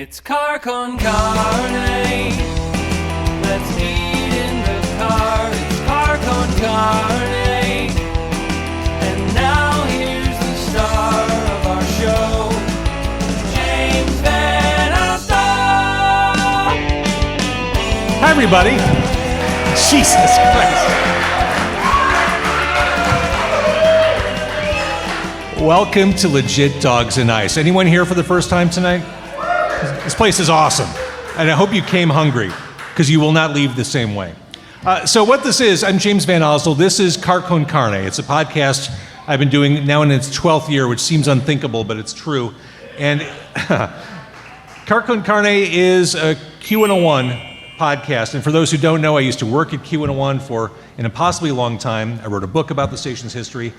It's car con carne. Let's eat in the car. It's car con carne. And now here's the star of our show, James Van Alstyne. Hi, everybody. Jesus Christ. Welcome to Legit Dogs and Ice. Anyone here for the first time tonight? This place is awesome, and I hope you came hungry, because you will not leave the same way. So what this is, I'm James Van Alstyne. This is Car Con Carne. It's a podcast I've been doing now in its 12th year, which seems unthinkable, but it's true. And Car Con Carne is a Q101 podcast. And for those who don't know, I used to work at Q101 for an impossibly long time. I wrote a book about the station's history.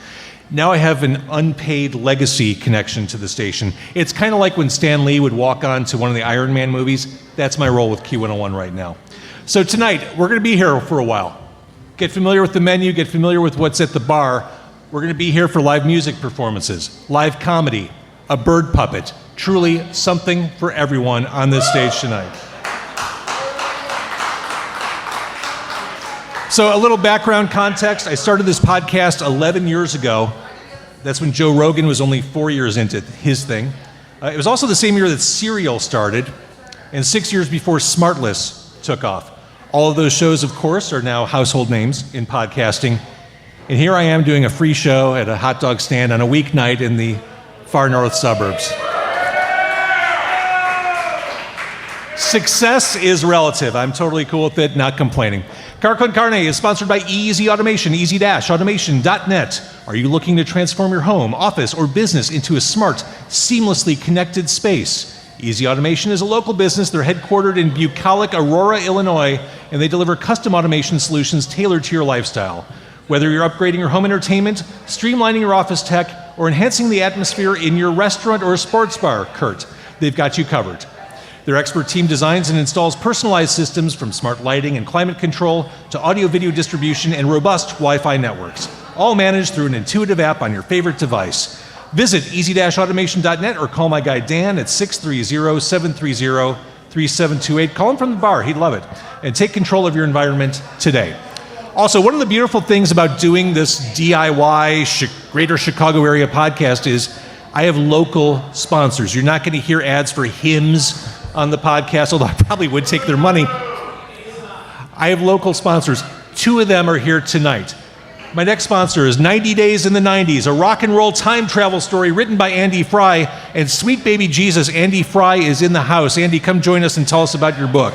Now I have an unpaid legacy connection to the station. It's kind of like when Stan Lee would walk on to one of the Iron Man movies. That's my role with Q101 right now. So tonight, we're going to be here for a while. Get familiar with the menu, get familiar with what's at the bar. We're going to be here for live music performances, live comedy, a bird puppet. Truly something for everyone on this stage tonight. So a little background context. I started this podcast 11 years ago. That's when Joe Rogan was only 4 years into his thing. It was also the same year that Serial started, and 6 years before Smartless took off. All of those shows, of course, are now household names in podcasting. And here I am doing a free show at a hot dog stand on a weeknight in the far north suburbs. Success is relative. I'm totally cool with it, not complaining. Car Con Carne is sponsored by Easy Automation, easy-automation.net. Are you looking to transform your home, office, or business into a smart, seamlessly connected space? Easy Automation is a local business. They're headquartered in bucolic Aurora, Illinois, and they deliver custom automation solutions tailored to your lifestyle. Whether you're upgrading your home entertainment, streamlining your office tech, or enhancing the atmosphere in your restaurant or sports bar, Kurt, they've got you covered. Their expert team designs and installs personalized systems from smart lighting and climate control to audio-video distribution and robust Wi-Fi networks, all managed through an intuitive app on your favorite device. Visit easy-automation.net or call my guy Dan at 630-730-3728. Call him from the bar, he'd love it. And take control of your environment today. Also, one of the beautiful things about doing this DIY Greater Chicago area podcast is I have local sponsors. You're not going to hear ads for Hims on the podcast, although I probably would take their money. I have local sponsors. 2 of them are here tonight. My next sponsor is 90 Days in the 90s, a rock and roll time travel story written by Andy Fry. And sweet baby Jesus, Andy Fry is in the house. Andy, come join us and tell us about your book.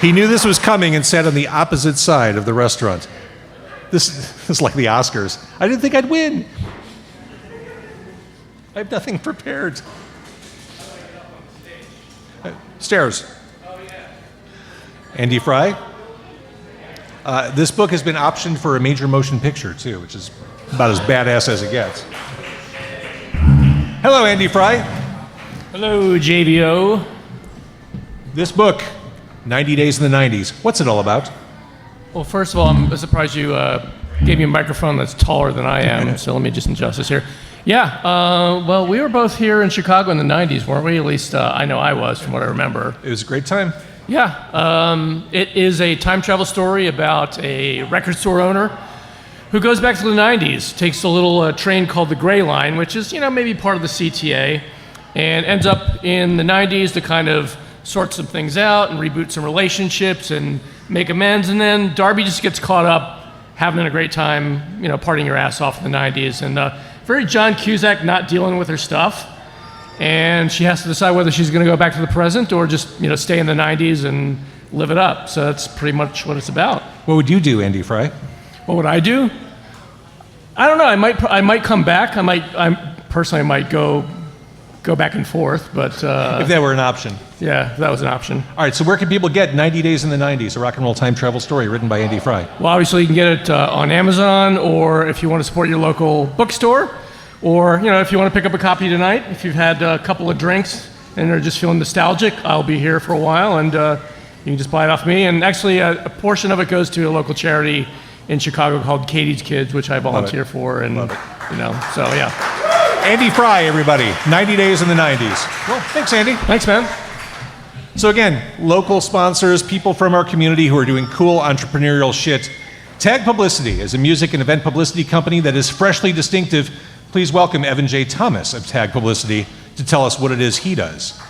He knew this was coming and sat on the opposite side of the restaurant. This is like the Oscars. I didn't think I'd win. I have nothing prepared. Stairs. Andy Fry. This book has been optioned for a major motion picture, too, which is about as badass as it gets. Hello, Andy Fry. Hello, JVO. This book, 90 Days in the 90s, what's it all about? Well, first of all, I'm surprised you gave me a microphone that's taller than I am, so let me just adjust this here. Yeah, well, we were both here in Chicago in the 90s, weren't we? At least I know I was, from what I remember. It was a great time. Yeah, it is a time travel story about a record store owner who goes back to the 90s, takes a little train called the Gray Line, which is, maybe part of the CTA, and ends up in the 90s to kind of sort some things out and reboot some relationships and make amends, and then Darby just gets caught up having a great time, partying your ass off in the 90s, and very John Cusack not dealing with her stuff, and she has to decide whether she's going to go back to the present or just stay in the 90s and live it up. So that's pretty much what it's about. What would you do, Andy Fry? What would I do? I don't know. I might come back. I might go back and forth, but if that were an option. Yeah, that was an option. All right, so where can people get 90 Days in the 90s, a rock and roll time travel story written by Andy Fry? Well, obviously you can get it on Amazon, or if you want to support your local bookstore, or if you want to pick up a copy tonight, if you've had a couple of drinks and are just feeling nostalgic, I'll be here for a while, and you can just buy it off me. And actually, a portion of it goes to a local charity in Chicago called Katie's Kids, which I volunteer for, and so yeah. Andy Fry, everybody. 90 Days in the 90s. Well, thanks, Andy. Thanks, man. So again, local sponsors, people from our community who are doing cool entrepreneurial shit. Tag Publicity is a music and event publicity company that is freshly distinctive. Please welcome Evan J. Thomas of Tag Publicity to tell us what it is he does.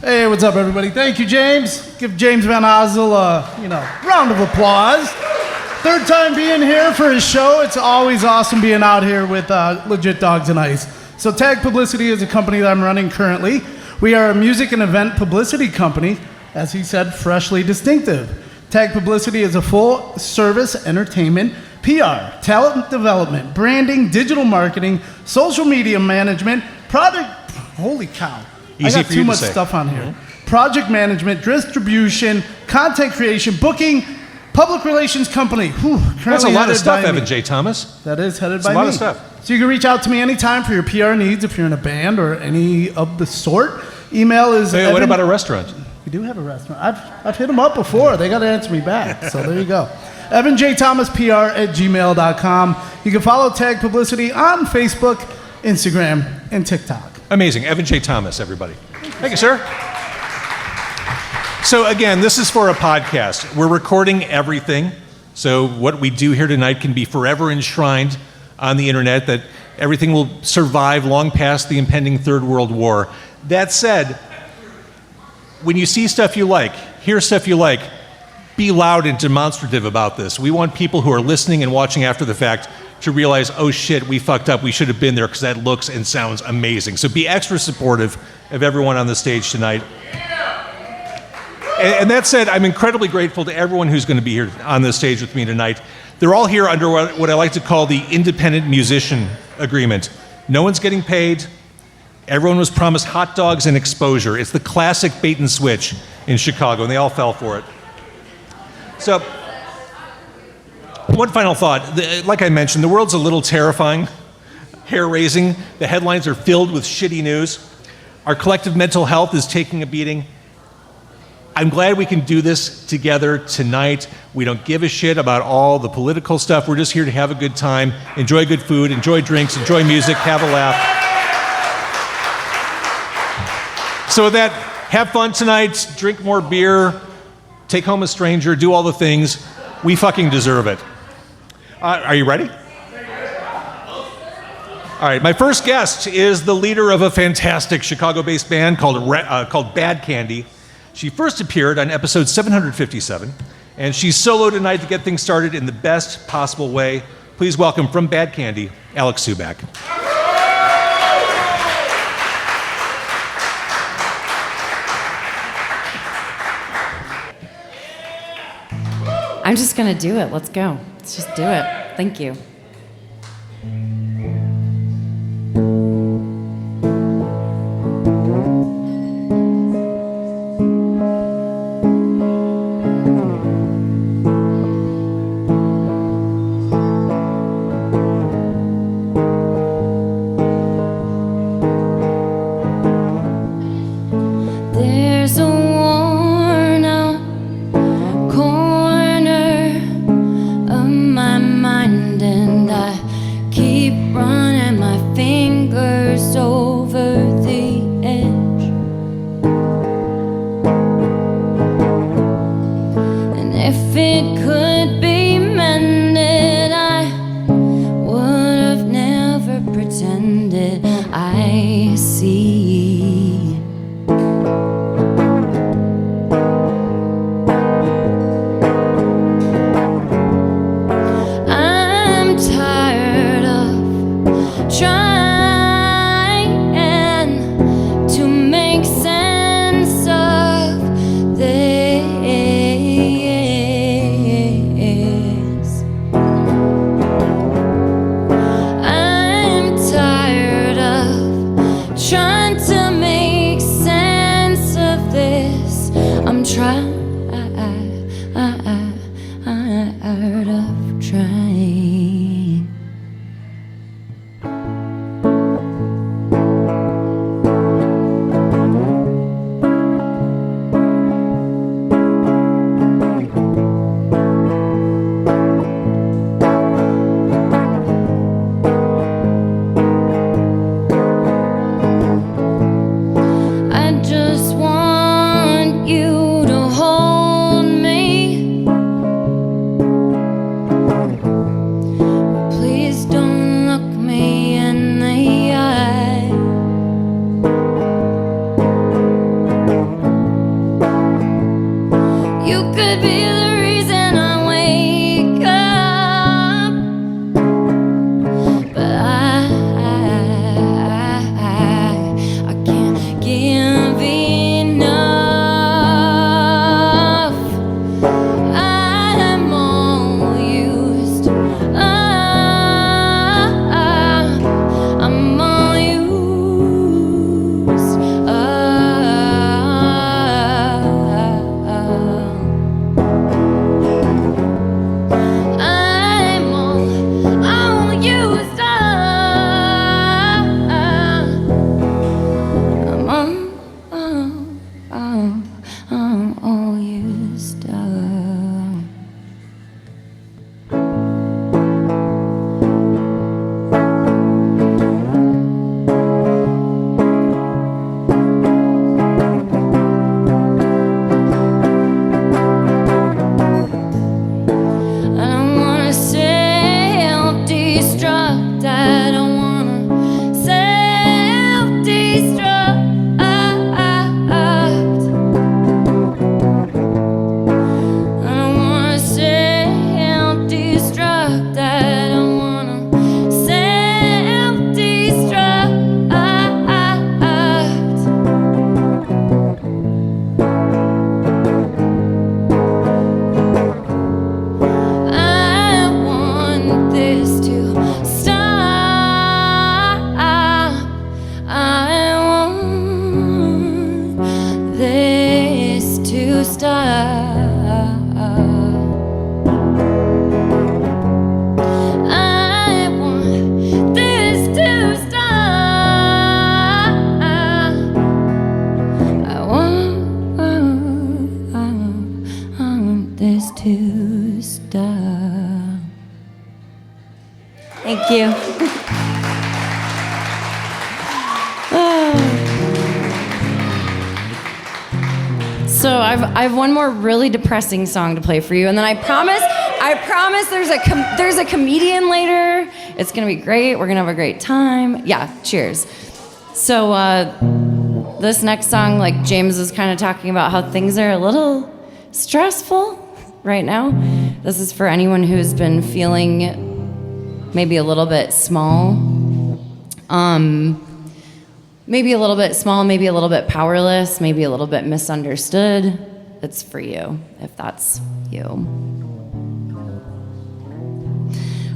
Hey, what's up, everybody? Thank you, James. Give James Van Osel a, round of applause. Third time being here for his show. It's always awesome being out here with Legit Dogs and Ice. So Tag Publicity is a company that I'm running currently. We are a music and event publicity company, as he said, freshly distinctive. Tag Publicity is a full-service entertainment, PR, talent development, branding, digital marketing, social media management, product... Holy cow. Easy I got for you too to much say. stuff on here. Project management, distribution, content creation, booking, public relations company. Whew, That's a lot of headed stuff, by me. Evan J. Thomas. That is headed It's by a lot me. of stuff. So you can reach out to me anytime for your PR needs if you're in a band or any of the sort. Email is Hey, what about a restaurant? We do have a restaurant. I've hit them up before. They got to answer me back. So there you go. EvanJThomasPR@gmail.com. You can follow Tag Publicity on Facebook, Instagram, and TikTok. Amazing. Evan J. Thomas, everybody. Thank you, sir. So again, this is for a podcast. We're recording everything. So what we do here tonight can be forever enshrined on the internet, that everything will survive long past the impending Third World War. That said, when you see stuff you like, hear stuff you like, be loud and demonstrative about this. We want people who are listening and watching after the fact to realize, oh shit, we fucked up, we should have been there because that looks and sounds amazing. So be extra supportive of everyone on the stage tonight. And that said, I'm incredibly grateful to everyone who's going to be here on the stage with me tonight. They're all here under what I like to call the independent musician agreement. No one's getting paid. Everyone was promised hot dogs and exposure. It's the classic bait and switch in Chicago, and they all fell for it. So, one final thought. Like I mentioned, the world's a little terrifying, hair-raising. The headlines are filled with shitty news. Our collective mental health is taking a beating. I'm glad we can do this together tonight. We don't give a shit about all the political stuff. We're just here to have a good time, enjoy good food, enjoy drinks, enjoy music, have a laugh. So with that, have fun tonight, drink more beer, take home a stranger, do all the things. We fucking deserve it. Are you ready? All right, my first guest is the leader of a fantastic Chicago-based band called Badcandy. She first appeared on episode 757, and she's solo tonight to get things started in the best possible way. Please welcome from Badcandy, Alex Subak. I'm just gonna do it. Let's go. Let's just do it. Thank you. There's a worn out corner of my mind, and I keep running my fingers over the edge. And if it could be mended, I would have never pretended I see. I'm tired of trying to make sense of this. I'm tired of trying to make sense of this. I'm tired of trying. Thank you. So I have one more really depressing song to play for you, and then I promise there's a comedian later. It's gonna be great. We're gonna have a great time. Yeah, cheers. So this next song, like James was kind of talking about how things are a little stressful right now. This is for anyone who's been feeling maybe a little bit small. Maybe a little bit small, maybe a little bit powerless, maybe a little bit misunderstood. It's for you, if that's you.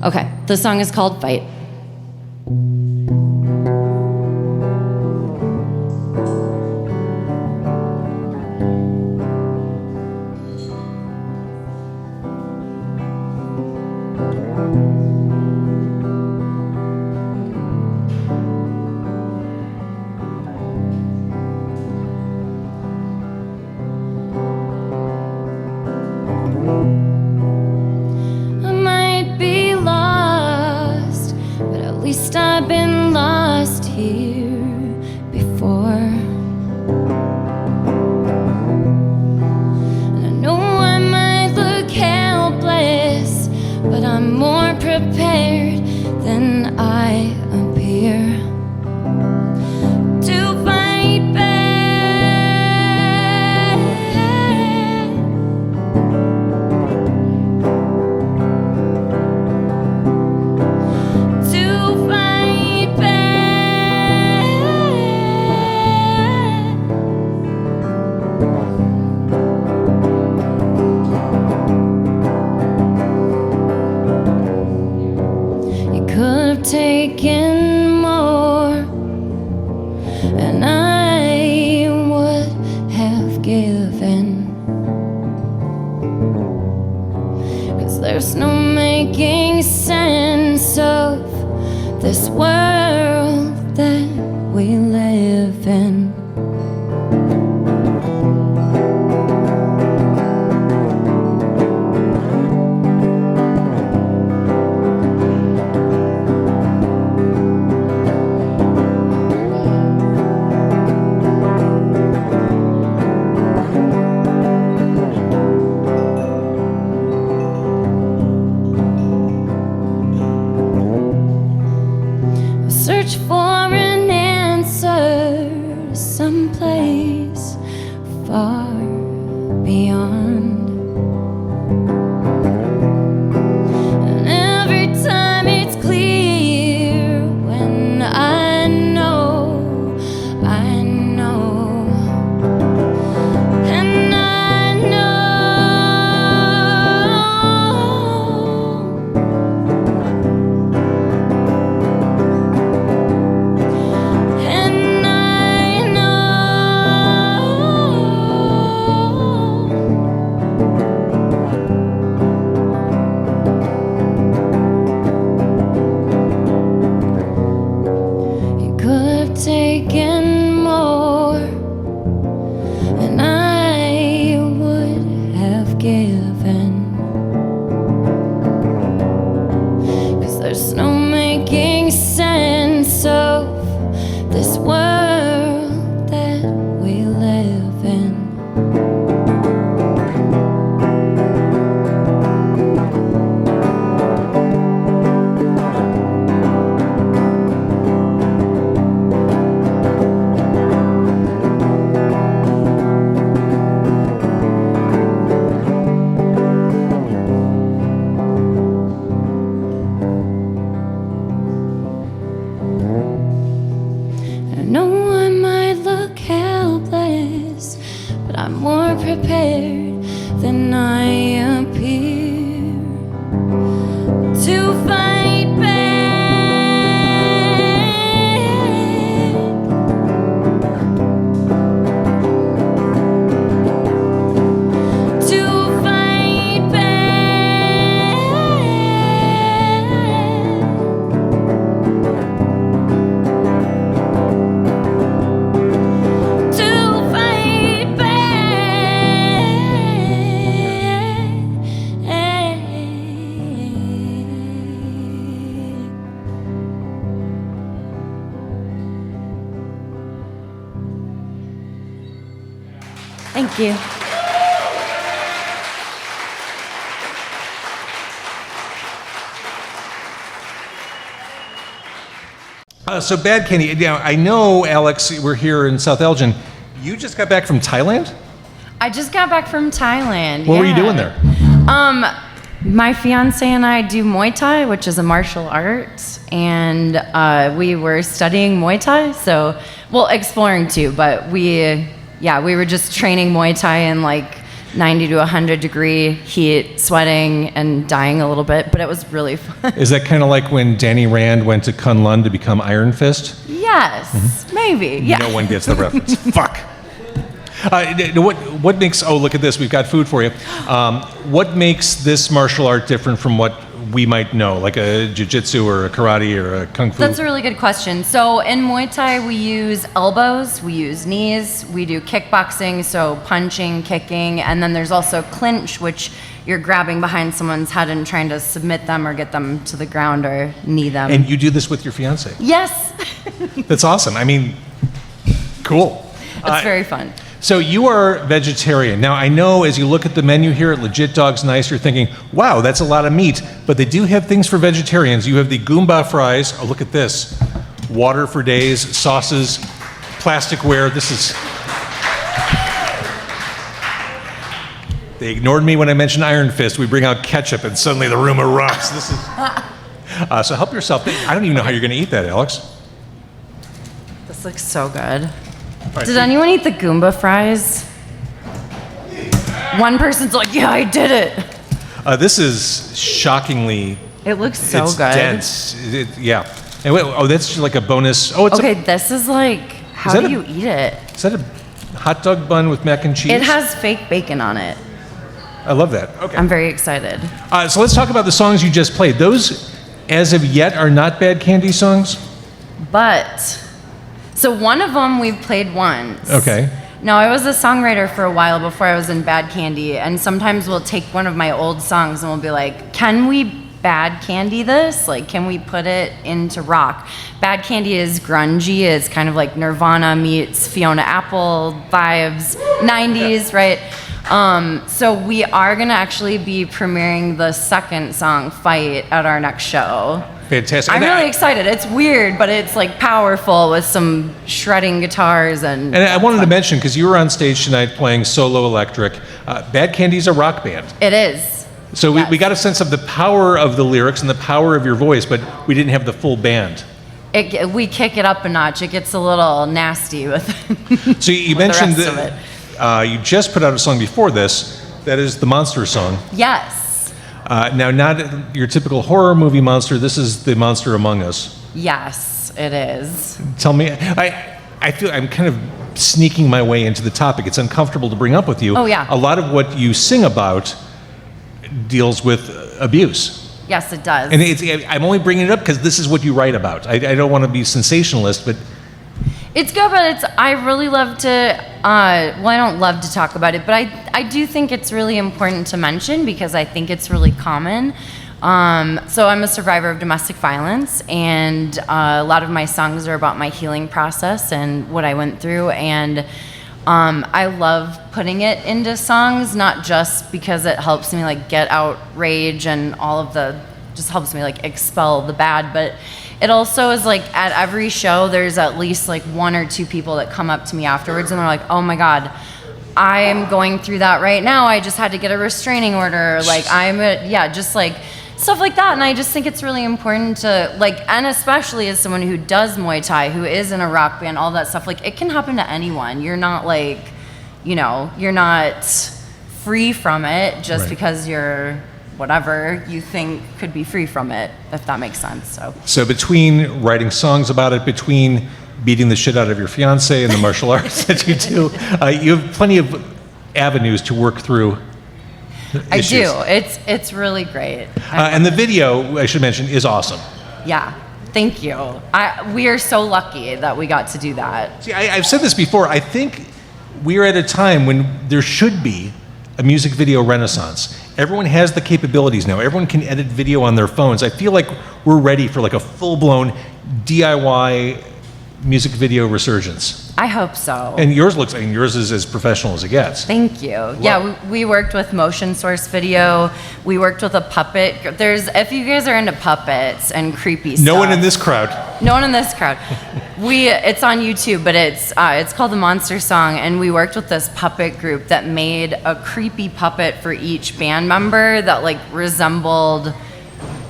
Okay, the song is called Fight. I've been lost here before. And I know I might look helpless, but I'm more prepared than I appear to fight back. Taken more, and I would have given, 'cause there's no making sense of this world that we live in. Search for an answer someplace far beyond. And every time it's clear when I know, and I know. Taken more, and I would have given, 'cause there's no making sense of this world that we live in. Thank you. So Bad Candy, now I know, Alex, we're here in South Elgin. You just got back from Thailand? I just got back from Thailand. What were you doing there? My fiance and I do Muay Thai, which is a martial art, and we were studying Muay Thai. So, well, exploring too, but we were just training Muay Thai in like 90 to 100 degree heat, sweating and dying a little bit, but it was really fun. Is that kind of like when Danny Rand went to Kunlun to become Iron Fist? Yes, maybe. Yeah. No one gets the reference. Fuck. What makes, oh, look at this, we've got food for you. What makes this martial art different from what we might know, like a jiu-jitsu or a karate or a kung fu? That's a really good question. So in Muay Thai, we use elbows, we use knees, we do kickboxing, so punching, kicking, and then there's also clinch, which you're grabbing behind someone's head and trying to submit them or get them to the ground or knee them. And you do this with your fiance? Yes. That's awesome. I mean, cool. It's very fun. So you are vegetarian. Now I know as you look at the menu here at Legit Dogs Nice, you're thinking, wow, that's a lot of meat, but they do have things for vegetarians. You have the Goomba fries. Oh, look at this. Water for days, sauces, plasticware. This is... They ignored me when I mentioned Iron Fist. We bring out ketchup and suddenly the room erupts. This is... so help yourself. I don't even know how you're going to eat that, Alex. This looks so good. Right, Did anyone eat the Goomba fries? One person's like, yeah, I did it. This is shockingly... It looks so it's good. Dense. Yeah. And wait, oh, that's like a bonus. Oh, it's okay, this is like, how do you eat it? Is that a hot dog bun with mac and cheese? It has fake bacon on it. I love that. Okay. I'm very excited. So let's talk about the songs you just played. Those, as of yet, are not Bad Candy songs? But... So one of them we've played once. Okay. No, I was a songwriter for a while before I was in Bad Candy, and sometimes we'll take one of my old songs and we'll be like, can we Bad Candy this? Like, can we put it into rock? Bad Candy is grungy. It's kind of like Nirvana meets Fiona Apple vibes, 90s, right? So we are gonna actually be premiering the second song, Fight, at our next show. Fantastic. I'm really excited. It's weird, but it's like powerful with some shredding guitars and I wanted to mention, because you were on stage tonight playing solo electric, Bad Candy's a rock band. It is. So Yes. we got a sense of the power of the lyrics and the power of your voice, but we didn't have the full band. We kick it up a notch. It gets a little nasty with So you with mentioned the rest of it. that you just put out a song before this, that is the Monster song. Yes. Now, not your typical horror movie monster, this is the Monster Among Us. Yes, it is. Tell me, I feel I'm kind of sneaking my way into the topic. It's uncomfortable to bring up with you. Oh, yeah. A lot of what you sing about deals with abuse. Yes, it does. And I'm only bringing it up because this is what you write about. I don't want to be sensationalist, but... It's good, but I really love to, well, I don't love to talk about it, but I do think it's really important to mention because I think it's really common. So I'm a survivor of domestic violence, and a lot of my songs are about my healing process and what I went through, and I love putting it into songs, not just because it helps me like get out rage and all of just helps me like expel the bad, but it also is like at every show there's at least like one or two people that come up to me afterwards and they're like, oh my God, I am going through that right now. I just had to get a restraining order. Like just like stuff like that. And I just think it's really important to like, and especially as someone who does Muay Thai, who is in a rock band, all that stuff, like it can happen to anyone. You're not like, you're not free from it just because you're whatever you think could be free from it, if that makes sense. So between writing songs about it, between beating the shit out of your fiance and the martial arts that you do, you have plenty of avenues to work through issues. I do. It's really great. And the video, I should mention, is awesome. Yeah. Thank you. We are so lucky that we got to do that. See, I've said this before. I think we're at a time when there should be a music video renaissance. Everyone has the capabilities now. Everyone can edit video on their phones. I feel like we're ready for like a full-blown DIY music video resurgence. I hope so. And yours is as professional as it gets. Thank you. Yeah, we worked with Motion Source Video. We worked with a puppet. If you guys are into puppets and creepy stuff. No one in this crowd. No one in this crowd. It's on YouTube, but it's called The Monster Song, and we worked with this puppet group that made a creepy puppet for each band member that like resembled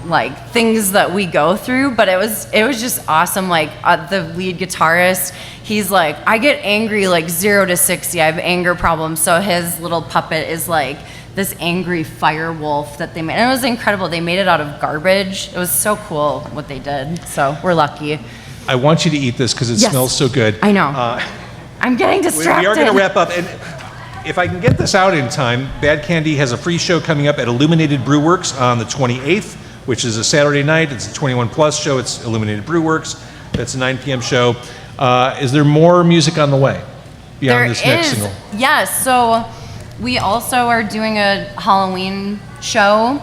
like things that we go through, but it was just awesome. Like the lead guitarist, he's like, I get angry like 0 to 60. I have anger problems. So his little puppet is like this angry fire wolf that they made. And it was incredible. They made it out of garbage. It was so cool what they did. So we're lucky. I want you to eat this because it smells so good. I know. I'm getting distracted. We are going to wrap up. And if I can get this out in time, Bad Candy has a free show coming up at Illuminated Brew Works on the 28th, which is a Saturday night. It's a 21 plus show. It's Illuminated Brew Works. That's a 9 p.m. show. Is there more music on the way beyond this next single? Yes. So we also are doing a Halloween show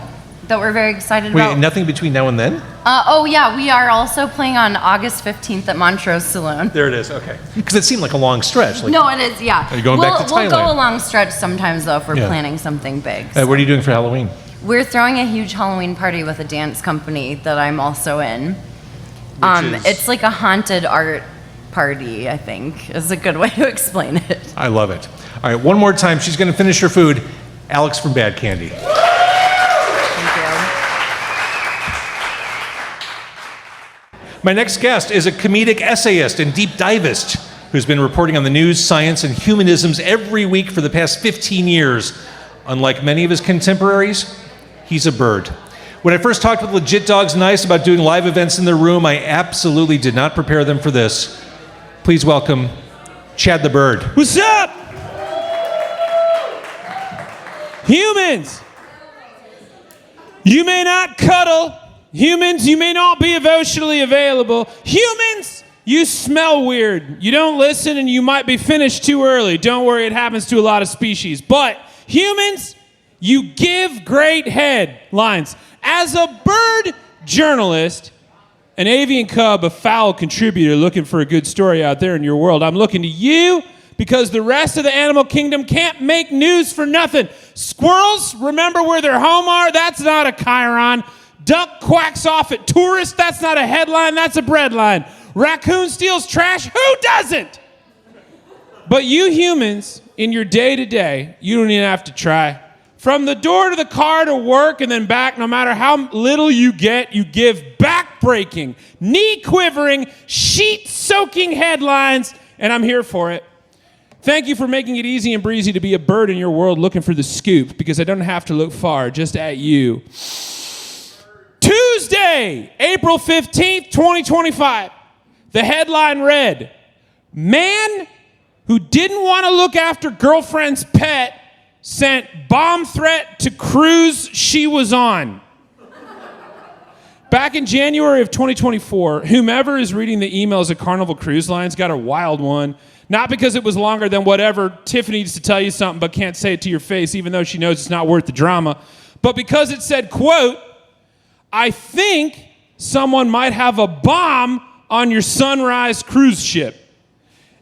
that we're very excited about. Wait, nothing between now and then? We are also playing on August 15th at Montrose Saloon. There it is, okay. Because it seemed like a long stretch. No, it is, yeah. Are you going back to Thailand? We'll go a long stretch sometimes, though, if we're planning something big. What are you doing for Halloween? We're throwing a huge Halloween party with a dance company that I'm also in. It's like a haunted art party, I think, is a good way to explain it. I love it. All right, one more time. She's going to finish her food. Alex from Bad Candy. My next guest is a comedic essayist and deep divist who's been reporting on the news, science, and humanisms every week for the past 15 years. Unlike many of his contemporaries, he's a bird. When I first talked with Legit Dogs Nice about doing live events in their room, I absolutely did not prepare them for this. Please welcome Chad the Bird. What's up? Humans, you may not cuddle. Humans, you may not be emotionally available. Humans, you smell weird. You don't listen and you might be finished too early. Don't worry, it happens to a lot of species. But humans, you give great headlines. As a bird journalist, an avian cub, a fowl contributor looking for a good story out there in your world, I'm looking to you because the rest of the animal kingdom can't make news for nothing. Squirrels, remember where their home are? That's not a chyron. Duck quacks off at tourists. That's not a headline. That's a breadline. Raccoon steals trash. Who doesn't? But you humans, in your day-to-day, you don't even have to try. From the door to the car to work and then back, no matter how little you get, you give back-breaking, knee-quivering, sheet-soaking headlines, and I'm here for it. Thank you for making it easy and breezy to be a bird in your world looking for the scoop, because I don't have to look far, just at you. Tuesday, April 15th, 2025. The headline read, "Man who didn't want to look after girlfriend's pet sent bomb threat to cruise she was on." Back in January of 2024, whomever is reading the emails at Carnival Cruise Lines got a wild one. Not because it was longer than whatever Tiffany needs to tell you something but can't say it to your face even though she knows it's not worth the drama, but because it said, quote, "I think someone might have a bomb on your Sunrise cruise ship."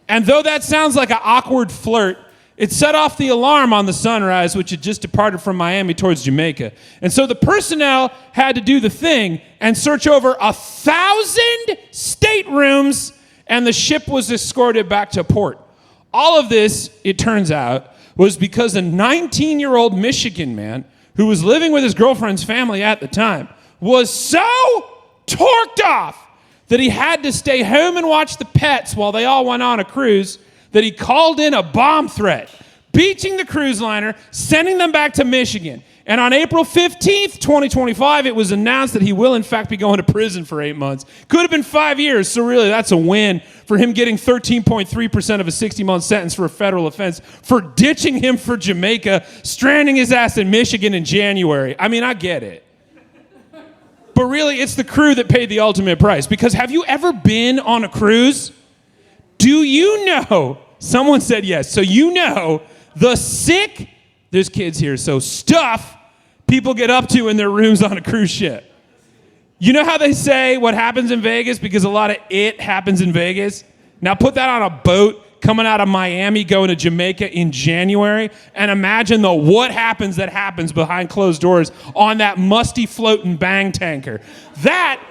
And though that sounds like an awkward flirt, it set off the alarm on the Sunrise, which had just departed from Miami towards Jamaica. And so the personnel had to do the thing and search over 1,000 staterooms, and the ship was escorted back to port. All of this, it turns out, was because a 19-year-old Michigan man who was living with his girlfriend's family at the time was so torqued off that he had to stay home and watch the pets while they all went on a cruise that he called in a bomb threat, beaching the cruise liner, sending them back to Michigan. And on April 15th, 2025, it was announced that he will, in fact, be going to prison for 8 months. Could have been 5 years, so really that's a win for him getting 13.3% of a 60-month sentence for a federal offense for ditching him for Jamaica, stranding his ass in Michigan in January. I mean, I get it. But really, it's the crew that paid the ultimate price. Because have you ever been on a cruise? Do you know, someone said yes, so you know the sick, there's kids here, so stuff people get up to in their rooms on a cruise ship. You know how they say what happens in Vegas because a lot of it happens in Vegas? Now put that on a boat, coming out of Miami, going to Jamaica in January, and imagine what happens behind closed doors on that musty floating bang tanker. That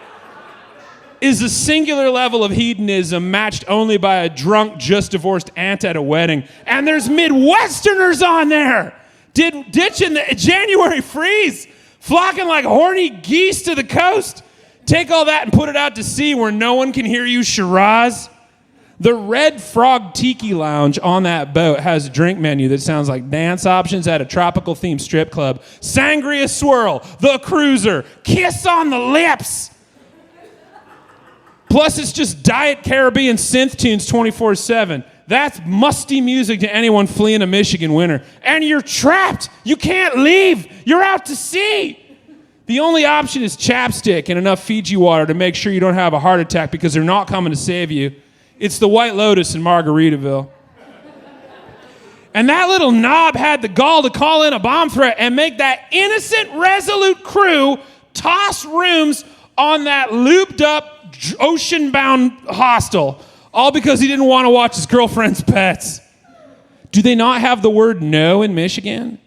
is a singular level of hedonism matched only by a drunk, just divorced aunt at a wedding. And there's Midwesterners on there, ditching the January freeze, flocking like horny geese to the coast. Take all that and put it out to sea where no one can hear you, Shiraz. The Red Frog Tiki Lounge on that boat has a drink menu that sounds like dance options at a tropical-themed strip club. Sangria Swirl, The Cruiser, Kiss on the Lips. Plus, it's just Diet Caribbean synth tunes 24/7. That's musty music to anyone fleeing a Michigan winter. And you're trapped. You can't leave. You're out to sea. The only option is chapstick and enough Fiji water to make sure you don't have a heart attack because they're not coming to save you. It's the White Lotus in Margaritaville. And that little knob had the gall to call in a bomb threat and make that innocent, resolute crew toss rooms on that looped-up, ocean-bound hostel, all because he didn't want to watch his girlfriend's pets. Do they not have the word no in Michigan?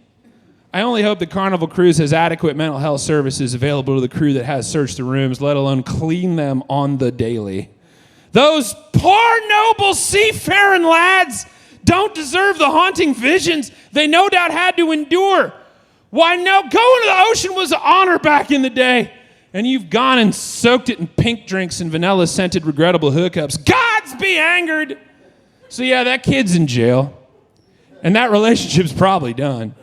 I only hope the Carnival Cruise has adequate mental health services available to the crew that has searched the rooms, let alone clean them on the daily. Those poor, noble, seafaring lads don't deserve the haunting visions they no doubt had to endure. Why, no, going to the ocean was an honor back in the day. And you've gone and soaked it in pink drinks and vanilla-scented regrettable hookups. Gods be angered! So yeah, that kid's in jail. And that relationship's probably done.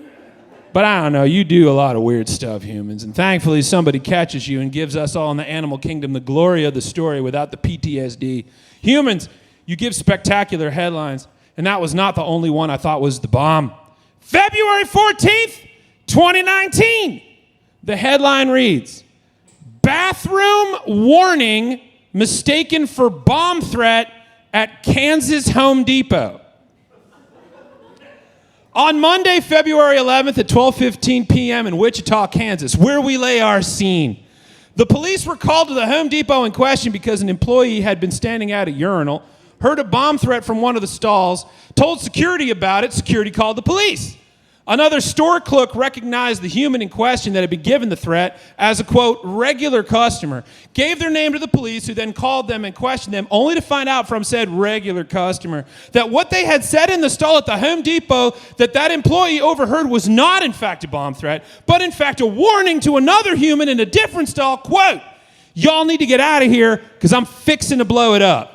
But I don't know, you do a lot of weird stuff, humans. And thankfully, somebody catches you and gives us all in the animal kingdom the glory of the story without the PTSD. Humans, you give spectacular headlines. And that was not the only one I thought was the bomb. February 14th, 2019. The headline reads, "Bathroom warning mistaken for bomb threat at Kansas Home Depot." On Monday, February 11th at 12:15 p.m. in Wichita, Kansas, where we lay our scene, the police were called to the Home Depot in question because an employee had been standing at a urinal, heard a bomb threat from one of the stalls, told security about it, security called the police. Another store clerk recognized the human in question that had been given the threat as a, quote, regular customer, gave their name to the police, who then called them and questioned them, only to find out from said regular customer that what they had said in the stall at the Home Depot that employee overheard was not, in fact, a bomb threat, but, in fact, a warning to another human in a different stall, quote, "Y'all need to get out of here because I'm fixing to blow it up."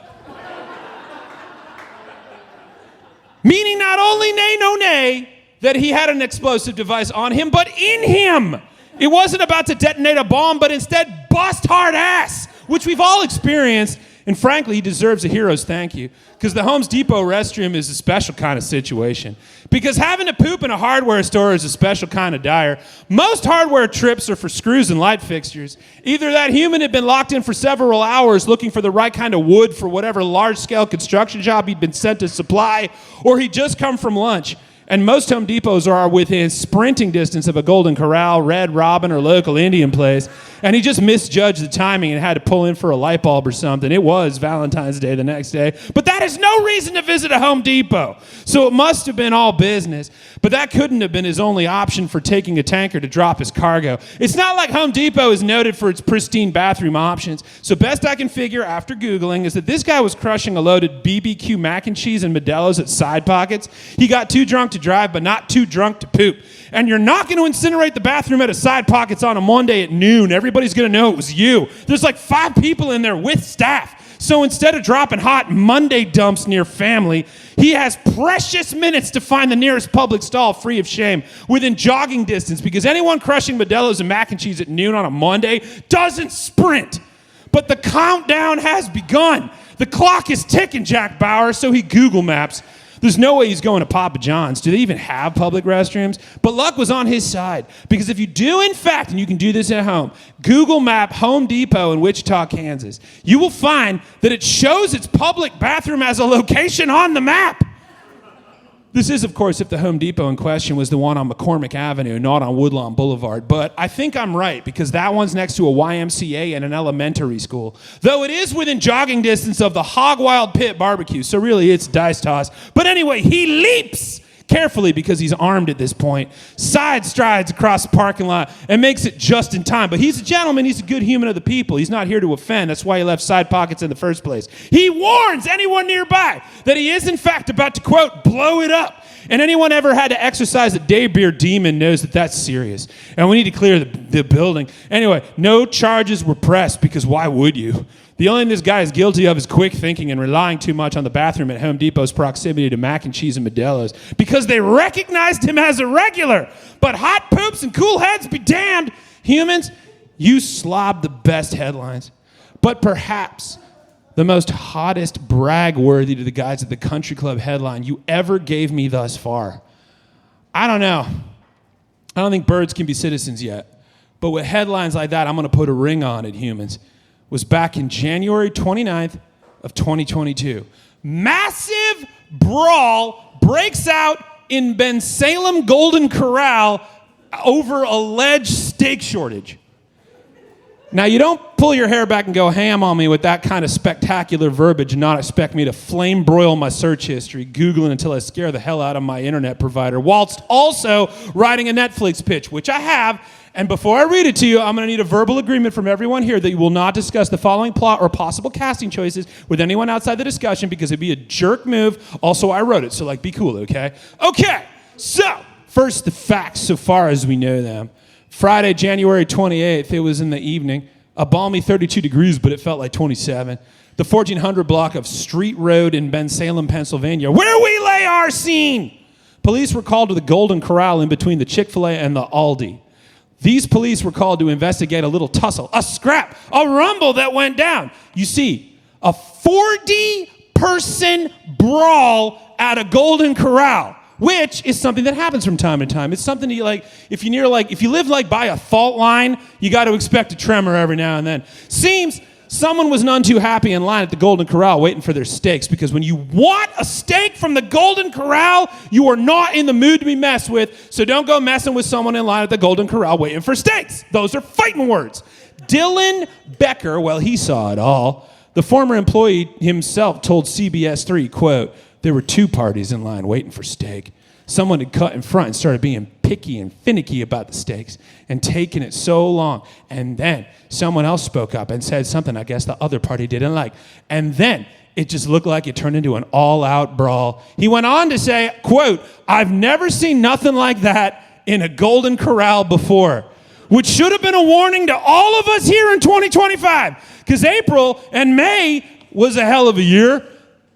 Meaning not only nay, no, nay, that he had an explosive device on him, but in him. It wasn't about to detonate a bomb, but instead bust hard ass, which we've all experienced. And frankly, he deserves a hero's thank you, because the Home Depot restroom is a special kind of situation. Because having to poop in a hardware store is a special kind of dire. Most hardware trips are for screws and light fixtures. Either that human had been locked in for several hours looking for the right kind of wood for whatever large-scale construction job he'd been sent to supply, or he'd just come from lunch. And most Home Depots are within sprinting distance of a Golden Corral, Red Robin, or local Indian place. And he just misjudged the timing and had to pull in for a light bulb or something. It was Valentine's Day the next day. But that is no reason to visit a Home Depot. So it must have been all business. But that couldn't have been his only option for taking a tanker to drop his cargo. It's not like Home Depot is noted for its pristine bathroom options. So best I can figure after Googling is that this guy was crushing a loaded BBQ mac and cheese and Modelo's at Side Pockets. He got too drunk to drive, but not too drunk to poop. And you're not going to incinerate the bathroom at a Side Pockets on a Monday at noon. Everybody's going to know it was you. There's like 5 people in there with staff. So instead of dropping hot Monday dumps near family, he has precious minutes to find the nearest public stall free of shame within jogging distance, because anyone crushing Modelo's and mac and cheese at noon on a Monday doesn't sprint. But the countdown has begun. The clock is ticking, Jack Bauer, so he Google Maps. There's no way he's going to Papa John's. Do they even have public restrooms? But luck was on his side, because if you do, in fact, and you can do this at home, Google Map Home Depot in Wichita, Kansas, you will find that it shows its public bathroom as a location on the map. This is, of course, if the Home Depot in question was the one on McCormick Avenue, not on Woodlawn Boulevard. But I think I'm right, because that one's next to a YMCA and an elementary school. Though it is within jogging distance of the Hog Wild Pit barbecue, so really it's dice toss. But anyway, he leaps carefully, because he's armed at this point, side strides across the parking lot and makes it just in time. But he's a gentleman. He's a good human of the people. He's not here to offend. That's why he left side pockets in the first place. He warns anyone nearby that he is, in fact, about to, quote, blow it up. And anyone ever had to exercise a daybeer demon knows that that's serious. And we need to clear the building. Anyway, no charges were pressed, because why would you? The only thing this guy is guilty of is quick thinking and relying too much on the bathroom at Home Depot's proximity to mac and cheese and Modelo's, because they recognized him as a regular. But hot poops and cool heads be damned. Humans, you slob the best headlines. But perhaps the most hottest brag-worthy to the guys at the Country Club headline you ever gave me thus far. I don't know. I don't think birds can be citizens yet. But with headlines like that, I'm going to put a ring on it, humans. Was back in January 29th of 2022. Massive brawl breaks out in Ben Salem Golden Corral over alleged steak shortage. Now, you don't pull your hair back and go ham on me with that kind of spectacular verbiage and not expect me to flame broil my search history, Googling until I scare the hell out of my internet provider, whilst also writing a Netflix pitch, which I have. And before I read it to you, I'm going to need a verbal agreement from everyone here that you will not discuss the following plot or possible casting choices with anyone outside the discussion, because it'd be a jerk move. Also, I wrote it, so be cool, okay? Okay, so first the facts so far as we know them. Friday, January 28th, it was in the evening, a balmy 32 degrees, but it felt like 27. The 1400 block of Street Road in Ben Salem, Pennsylvania, where we lay our scene. Police were called to the Golden Corral in between the Chick-fil-A and the Aldi. These police were called to investigate a little tussle, a scrap, a rumble that went down. You see, a 40-person brawl at a Golden Corral, which is something that happens from time to time. It's something you if you live by a fault line, you got to expect a tremor every now and then. Seems someone was none too happy in line at the Golden Corral waiting for their steaks, because when you want a steak from the Golden Corral, you are not in the mood to be messed with, so don't go messing with someone in line at the Golden Corral waiting for steaks. Those are fighting words. Dylan Becker, well, he saw it all. The former employee himself told CBS 3, quote, "There were two parties in line waiting for steak. Someone had cut in front and started being picky and finicky about the steaks and taking it so long. And then someone else spoke up and said something I guess the other party didn't like. And then it just looked like it turned into an all-out brawl." He went on to say, quote, "I've never seen nothing like that in a Golden Corral before," which should have been a warning to all of us here in 2025, because April and May was a hell of a year.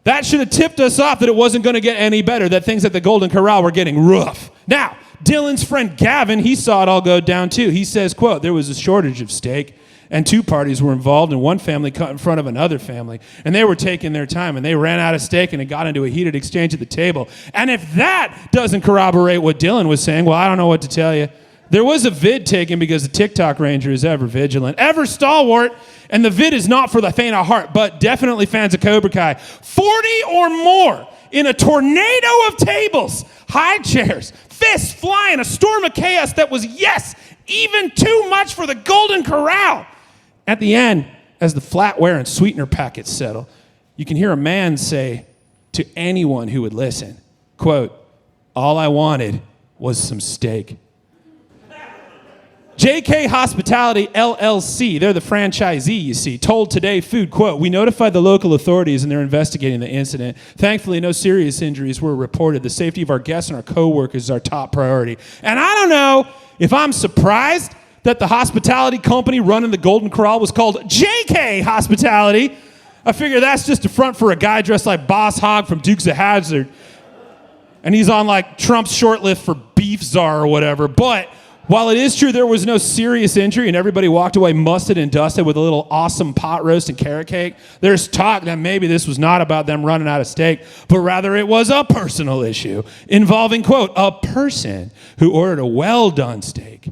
That should have tipped us off that it wasn't going to get any better, that things at the Golden Corral were getting rough. Now, Dylan's friend Gavin, he saw it all go down too. He says, quote, "There was a shortage of steak, and two parties were involved, and one family cut in front of another family, and they were taking their time, and they ran out of steak, and it got into a heated exchange at the table." And if that doesn't corroborate what Dylan was saying, well, I don't know what to tell you. There was a vid taken because the TikTok Ranger is ever vigilant, ever stalwart, and the vid is not for the faint of heart, but definitely fans of Cobra Kai. 40 or more in a tornado of tables, high chairs, fists flying, a storm of chaos that was, yes, even too much for the Golden Corral. At the end, as the flatware and sweetener packets settle, you can hear a man say to anyone who would listen, quote, "All I wanted was some steak." JK Hospitality LLC, they're the franchisee, you see, told Today Food, quote, "We notified the local authorities and they're investigating the incident. Thankfully, no serious injuries were reported. The safety of our guests and our co-workers is our top priority." And I don't know if I'm surprised that the hospitality company running the Golden Corral was called JK Hospitality. I figure that's just a front for a guy dressed like Boss Hogg from Dukes of Hazzard. And he's on Trump's short list for beef czar or whatever. But while it is true there was no serious injury and everybody walked away musted and dusted with a little awesome pot roast and carrot cake, there's talk that maybe this was not about them running out of steak, but rather it was a personal issue involving, quote, "a person who ordered a well-done steak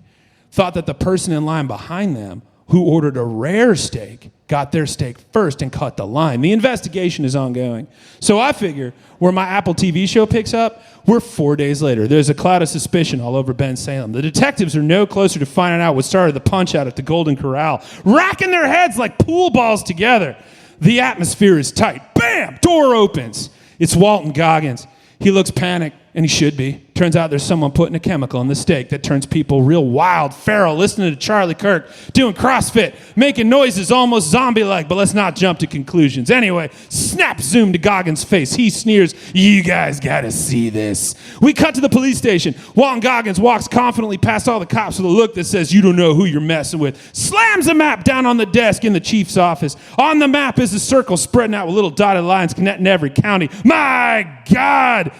thought that the person in line behind them who ordered a rare steak got their steak first and cut the line. The investigation is ongoing. So I figure where my Apple TV show picks up, we're 4 days later. There's a cloud of suspicion all over Ben Salem. The detectives are no closer to finding out what started the punch out at the Golden Corral, racking their heads like pool balls together. The atmosphere is tight. Bam! Door opens. It's Walton Goggins. He looks panicked, and he should be. Turns out there's someone putting a chemical in the steak that turns people real wild, feral, listening to Charlie Kirk, doing CrossFit, making noises almost zombie-like, but let's not jump to conclusions. Anyway, snap zoom to Goggins' face. He sneers, "You guys gotta see this." We cut to the police station. Walton Goggins walks confidently past all the cops with a look that says, "You don't know who you're messing with." Slams a map down on the desk in the chief's office. On the map is a circle spreading out with little dotted lines connecting every county. My God!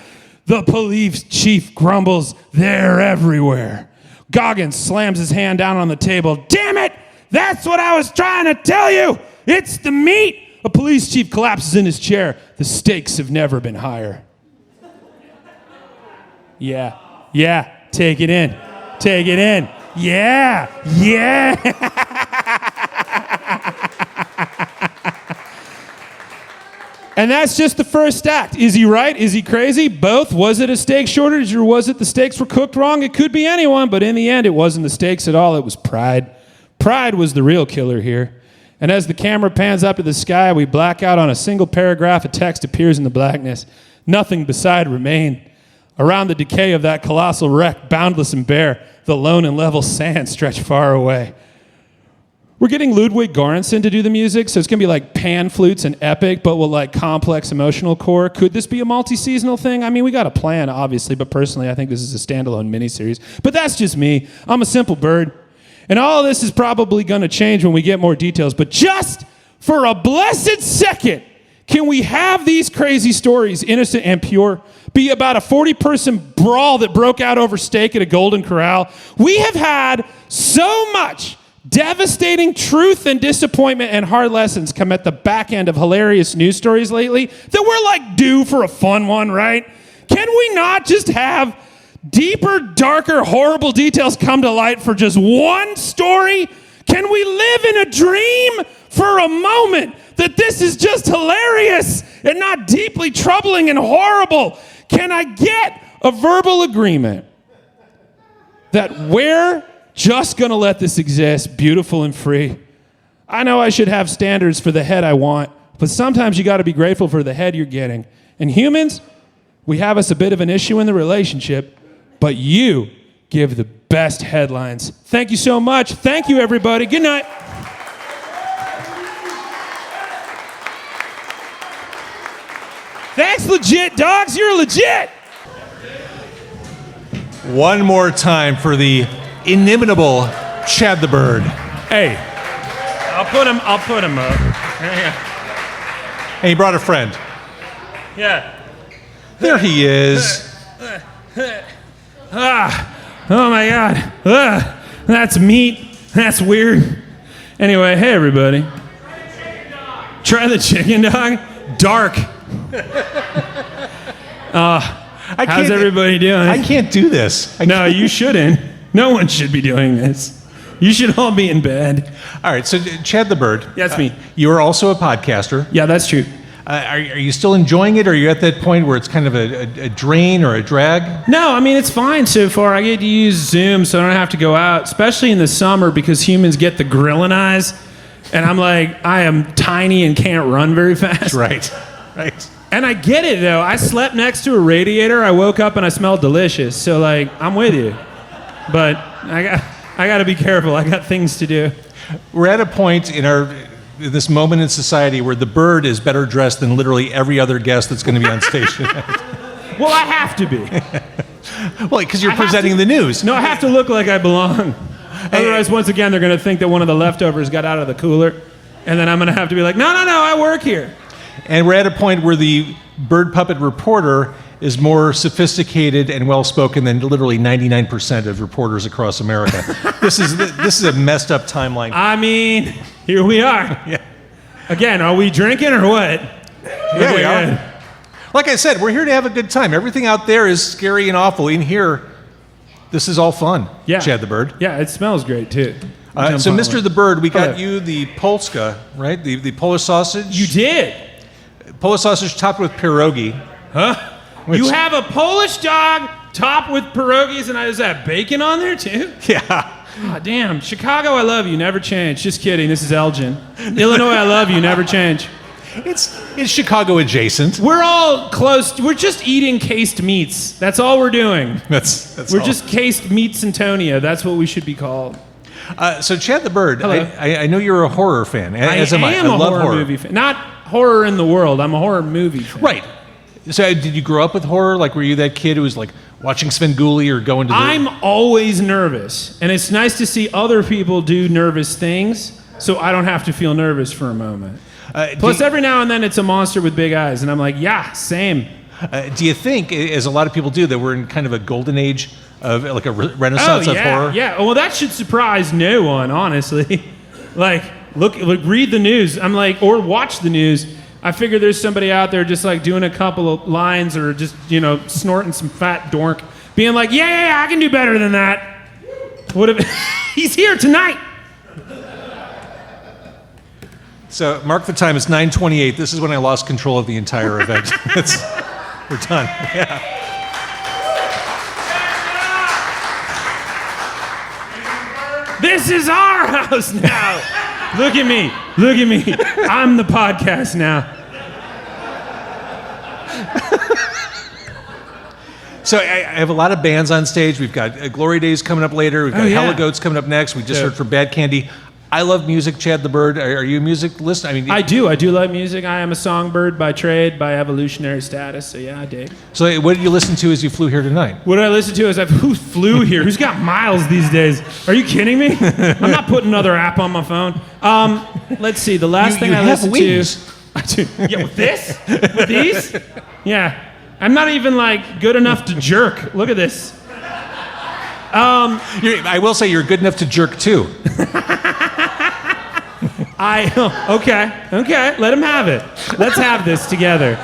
The police chief grumbles, "They're everywhere." Goggins slams his hand down on the table. "Damn it! That's what I was trying to tell you! It's the meat!" A police chief collapses in his chair. "The stakes have never been higher." Yeah, take it in. Take it in. Yeah. And that's just the first act. Is he right? Is he crazy? Both. Was it a steak shortage or was it the steaks were cooked wrong? It could be anyone, but in the end, it wasn't the steaks at all. It was pride. Pride was the real killer here. And as the camera pans up to the sky, we black out on a single paragraph. A text appears in the blackness. Nothing beside remain. Around the decay of that colossal wreck, boundless and bare, the lone and level sand stretch far away. We're getting Ludwig Göransson to do the music, so it's going to be like pan flutes and epic, but with like complex emotional core. Could this be a multi-seasonal thing? I mean, we got a plan, obviously, but personally, I think this is a standalone miniseries. But that's just me. I'm a simple bird. And all of this is probably going to change when we get more details. But just for a blessed second, can we have these crazy stories, innocent and pure, be about a 40-person brawl that broke out over steak at a Golden Corral? We have had so much devastating truth and disappointment and hard lessons come at the back end of hilarious news stories lately that we're like due for a fun one, right? Can we not just have deeper, darker, horrible details come to light for just one story? Can we live in a dream for a moment that this is just hilarious and not deeply troubling and horrible? Can I get a verbal agreement that we're just gonna let this exist, beautiful and free? I know I should have standards for the head I want, but sometimes you gotta be grateful for the head you're getting. And humans, we have us a bit of an issue in the relationship, but you give the best headlines. Thank you so much. Thank you, everybody. Good night. Thanks, legit dogs. You're legit. One more time for the inimitable Chad the Bird. Hey, I'll put him up. Yeah. And he brought a friend. Yeah. There he is. Oh my God. That's meat. That's weird. Anyway, hey everybody. Try the chicken dog. Dark. How's everybody doing? I can't do this. No, you shouldn't. No one should be doing this. You should all be in bed. All right, so Chad the Bird. That's me. You are also a podcaster. Yeah, that's true. Are you still enjoying it, or are you at that point where it's kind of a drain or a drag? No, I mean, it's fine so far. I get to use Zoom, so I don't have to go out, especially in the summer because humans get the grilling eyes. And I'm like, I am tiny and can't run very fast. Right. And I get it, though. I slept next to a radiator. I woke up and I smelled delicious. So, like, I'm with you. But I got to be careful. I got things to do. We're at a point in this moment in society where the bird is better dressed than literally every other guest that's going to be on stage tonight. Well, I have to be. Well, because you're presenting the news. No, I have to look like I belong. Otherwise, once again, they're going to think that one of the leftovers got out of the cooler. And then I'm going to have to be like, no, I work here. And we're at a point where the bird puppet reporter is more sophisticated and well-spoken than literally 99% of reporters across America. This is a messed up timeline. I mean, here we are. Yeah. Again, are we drinking or what? Yeah, we are. Like I said, we're here to have a good time. Everything out there is scary and awful. In here, this is all fun. Yeah. Chad the Bird. Yeah, it smells great too. So, Mr. the Bird, we got Hello. you the Polska, right? The Polish sausage. You did? Polish sausage topped with pierogi. Huh? Which- You have a Polish dog topped with pierogies, and is that bacon on there too? Yeah. Oh, damn. Chicago, I love you. Never change. Just kidding. This is Elgin. Illinois, I love you. Never change. It's Chicago adjacent. We're all close. We're just eating cased meats. That's all we're doing. That's We're all. just cased meats Antonia. That's what we should be called. So, Chad the Bird, Hello. I know you're a horror fan, as am I. am I a love horror movie fan. Not horror in the world. I'm a horror movie fan. Right. So, did you grow up with horror? Like, were you that kid who was like watching Svengoolie or going to the... I'm always nervous, and it's nice to see other people do nervous things, so I don't have to feel nervous for a moment. Plus, every now and then it's a monster with big eyes, and I'm like, yeah, same. Do you think, as a lot of people do, that we're in kind of a golden age of like a renaissance of horror? Yeah. Well, that should surprise no one, honestly. like, look, read the news. I'm like, or watch the news. I figure there's somebody out there just like doing a couple of lines or just, snorting some fat dork, being like, yeah, I can do better than that. What if he's here tonight? So, mark the time. It's 9:28. This is when I lost control of the entire event. We're done. Yeah. This is our house now. Look at me. I'm the podcast now. So I have a lot of bands on stage. We've got Glory Days coming up later. We've got Heligoats coming up next. We just heard from Bad Candy. I love music, Chad the Bird. Are you a music listener? I mean, I do love music. I am a songbird by trade, by evolutionary status. So yeah, I dig. So what did you listen to as you flew here tonight? What did I listen to? Who flew here? Who's got miles these days? Are you kidding me? I'm not putting another app on my phone. Let's see. The last thing you I have listened wings. to. I do. Yeah, with this? With these? Yeah. I'm not even like good enough to jerk. Look at this. I will say you're good enough to jerk too. Okay. Let him have it. Let's have this together.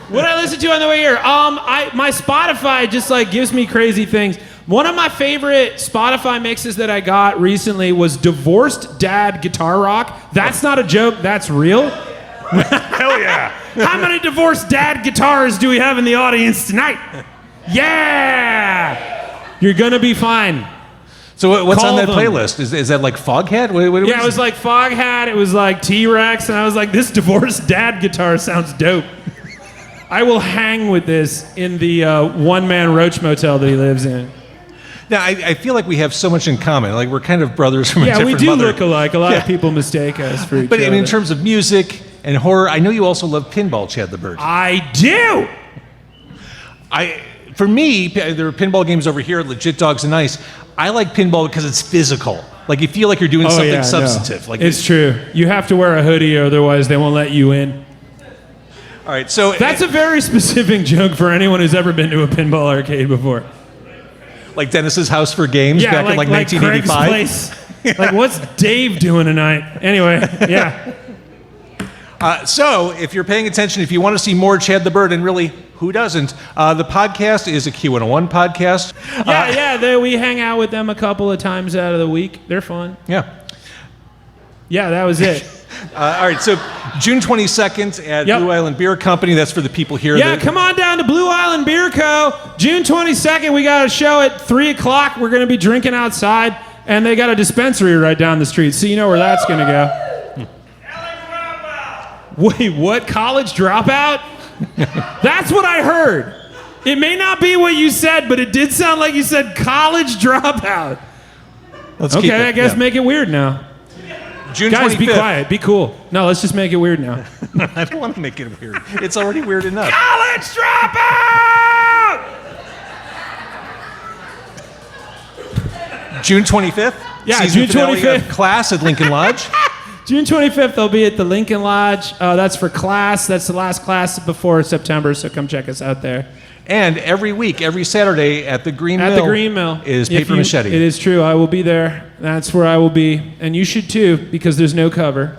What I listen to on the way here? My Spotify just like gives me crazy things. One of my favorite Spotify mixes that I got recently was Divorced Dad Guitar Rock. That's not a joke. That's real. Hell yeah! How many divorced dad guitars do we have in the audience tonight? Yeah! You're gonna be fine. So what's Call on that them. playlist? Is that like Foghat? What Yeah, it was like Foghat, it was like T-Rex, and I was like, this divorced dad guitar sounds dope. I will hang with this in the one-man roach motel that he lives in. Now, I feel like we have so much in common. Like, we're kind of brothers from a Yeah, different we do mother. look alike. A lot of people mistake us for each But other. in terms of music and horror, I know you also love pinball, Chad the Bird. I do! For me, there are pinball games over here, Legit Dogs and Ice. I like pinball because it's physical. Like, you feel like you're doing something substantive. No. Like It's true. You have to wear a hoodie, otherwise they won't let you in. All right, so... That's a very specific joke for anyone who's ever been to a pinball arcade before. Like Dennis's House for Games back in like 1985? Craig's Place. Like, what's Dave doing tonight? Anyway, yeah. So, if you're paying attention, if you want to see more Chad the Bird, and really, who doesn't, the podcast is a Q101 podcast. We hang out with them a couple of times out of the week. They're fun. Yeah. Yeah, that was it. All right, so June 22nd at Blue Island Beer Company. That's for the people here. Yeah, come on down to Blue Island Beer Co. June 22nd, we got a show at 3 o'clock. We're going to be drinking outside, and they got a dispensary right down the street, so you know where that's going to go. Wait, what? College dropout? That's what I heard. It may not be what you said, but it did sound like you said college dropout. Let's keep it. I guess make it weird now. June Guys, 25th. be quiet. Be cool. No, let's just make it weird now. I don't want to make it weird. It's already weird enough. College dropout! June 25th? Yeah, Season June finale 25th. of Class at Lincoln Lodge. June 25th, they'll be at the Lincoln Lodge. That's for class. That's the last class before September, so come check us out there. And every week, every Saturday at the Green At Mill. the Green Mill. Is If Paper you- Machete. It is true. I will be there. That's where I will be. And you should too, because there's no cover.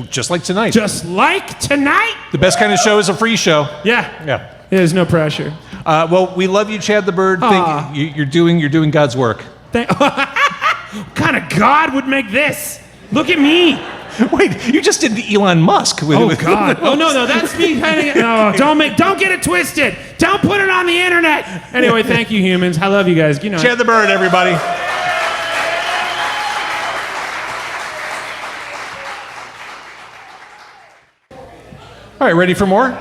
Just like tonight. Just like tonight? The best kind of show is a free show. Yeah. Yeah. There's no pressure. Well, we love you, Chad the Bird. Aw. You're doing God's work. What kind of god would make this? Look at me. Wait, you just did the Elon Musk. Oh God! Oh no, that's me. No, don't get it twisted. Don't put it on the internet. Anyway, thank you, humans. I love you guys. You know. Chad the Bird, everybody. All right, ready for more?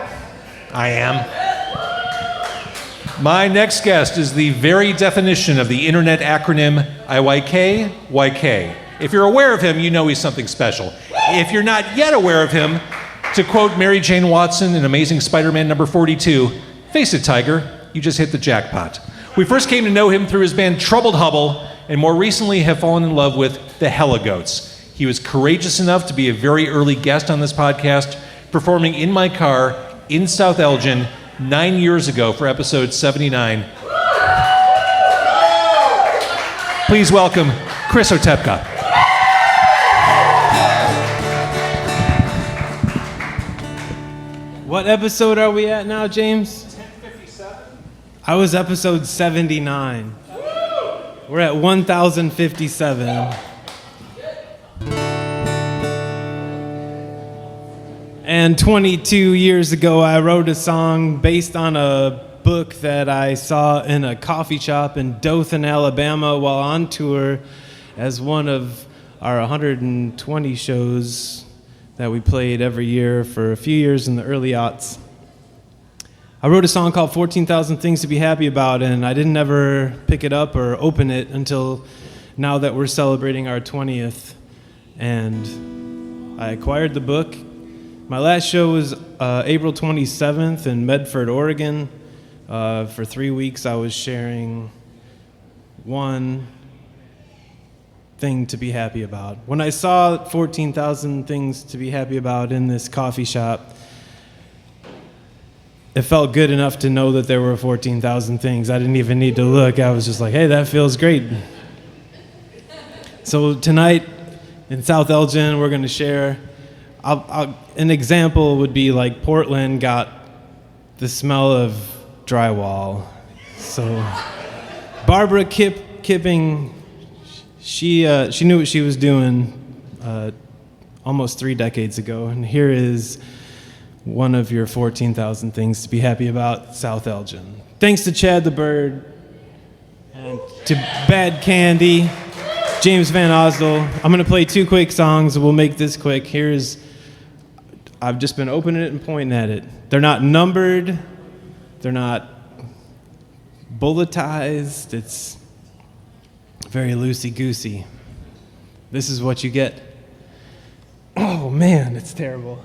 I am. My next guest is the very definition of the internet acronym IYK. If you're aware of him, you know he's something special. If you're not yet aware of him, to quote Mary Jane Watson in Amazing Spider-Man number 42, face it, Tiger, you just hit the jackpot. We first came to know him through his band Troubled Hubble, and more recently have fallen in love with the Heligoats. He was courageous enough to be a very early guest on this podcast, performing in my car in South Elgin 9 years ago for episode 79. Please welcome Chris Otepka. What episode are we at now, James? 1057. I was episode 79. We're at 1057. And 22 years ago, I wrote a song based on a book that I saw in a coffee shop in Dothan, Alabama, while on tour as one of our 120 shows that we played every year for a few years in the early aughts. I wrote a song called 14,000 Things to Be Happy About, and I didn't ever pick it up or open it until now that we're celebrating our 20th. And I acquired the book. My last show was April 27th in Medford, Oregon. For 3 weeks, I was sharing one thing to be happy about. When I saw 14,000 things to be happy about in this coffee shop, it felt good enough to know that there were 14,000 things. I didn't even need to look. I was just like, hey, that feels great. So tonight in South Elgin, we're going to share. An example would be like Portland got the smell of drywall. So Barbara Kipping, she knew what she was doing almost 3 decades ago, and here is one of your 14,000 things to be happy about, South Elgin. Thanks to Chad the Bird, and to badcandy, James Van Osdel. I'm going to play 2 quick songs, we'll make this quick. I've just been opening it and pointing at it. They're not numbered, they're not bulletized, it's very loosey-goosey. This is what you get. Oh man, it's terrible.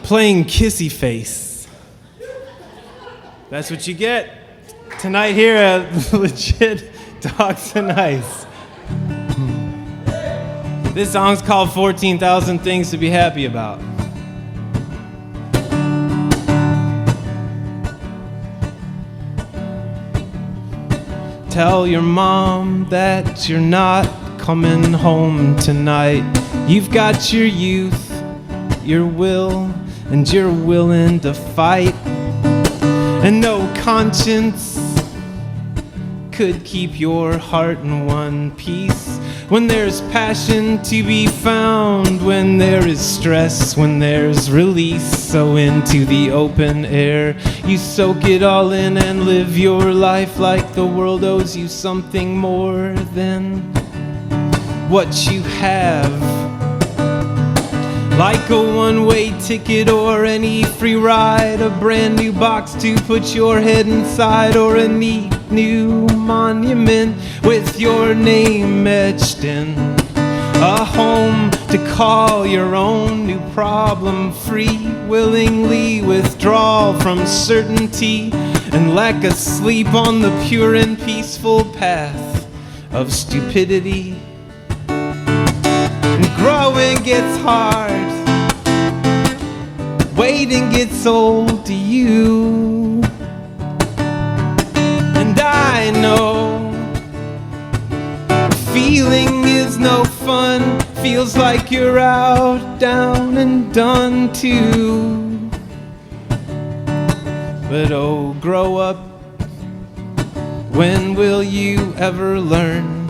Playing Kissy Face. That's what you get tonight here at Legit Dogs and Ice. This song's called 14,000 Things to Be Happy About. Tell your mom that you're not coming home tonight. You've got your youth, your will, and you're willing to fight. And no conscience could keep your heart in one piece. When there's passion to be found, when there is stress, when there's release. So into the open air, you soak it all in and live your life like the world owes you something more than what you have. Like a one-way ticket or any free ride, a brand new box to put your head inside, or a neat new monument with your name etched in. A home to call your own, new problem free. Willingly withdraw from certainty and lack of sleep on the pure and peaceful path of stupidity. And growing gets hard, waiting gets old to you. And I know feeling is no fun, feels like you're out, down and done too. But oh, grow up, When will you ever learn?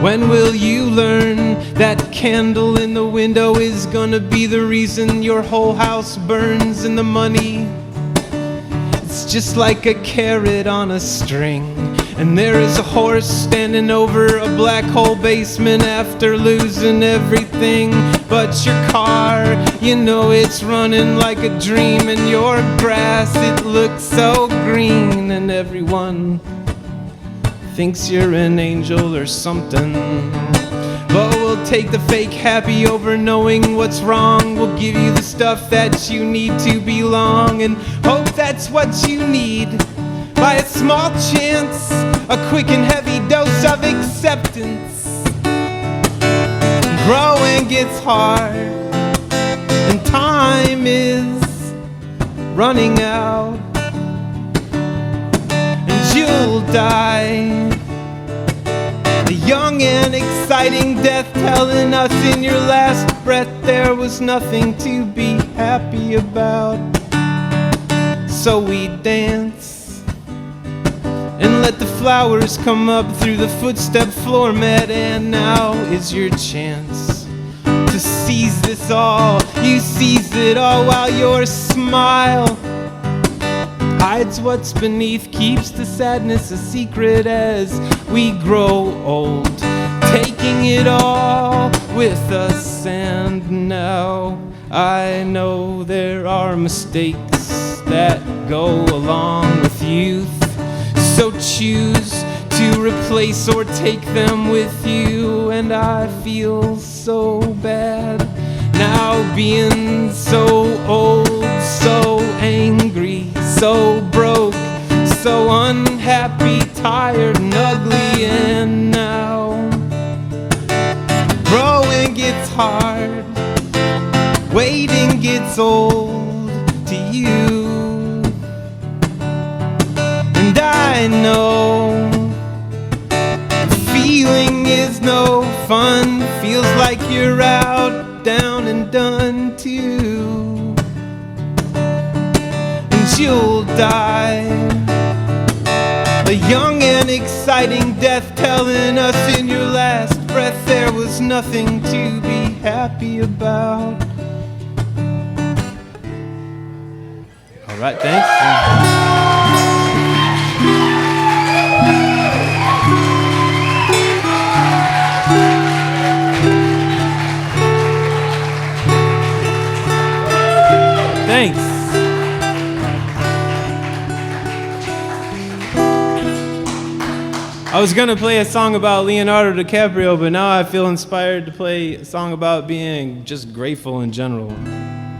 When will you learn that candle in the window is gonna be the reason your whole house burns, and the money, it's just like a carrot on a string, and there is a horse standing over a black hole basement after losing everything but your car. You know it's running like a dream, and your grass, it looks so green, and everyone thinks you're an angel or something. But we'll take the fake happy over knowing what's wrong. We'll give you the stuff that you need to belong, and hope that's what you need. By a small chance, a quick and heavy dose of acceptance. Growing gets hard, and time is running out, and you'll die a young and exciting death, telling us in your last breath there was nothing to be happy about. So we dance and let the flowers come up through the footstep floor mat, and now is your chance to seize this all. You seize it all while your smile hides what's beneath, keeps the sadness a secret as we grow old, taking it all with us. And now I know there are mistakes that go along with youth, so choose to replace or take them with you. And I feel so bad now, being so old, so angry, so broke, so unhappy, tired and ugly. And now growing gets hard, waiting gets old to you. And I know the feeling is no fun, feels like you're out, down and done too. And you'll die a young and exciting death, telling us in your last breath there was nothing to be happy about. All right, thanks. Thanks. I was gonna play a song about Leonardo DiCaprio, but now I feel inspired to play a song about being just grateful in general.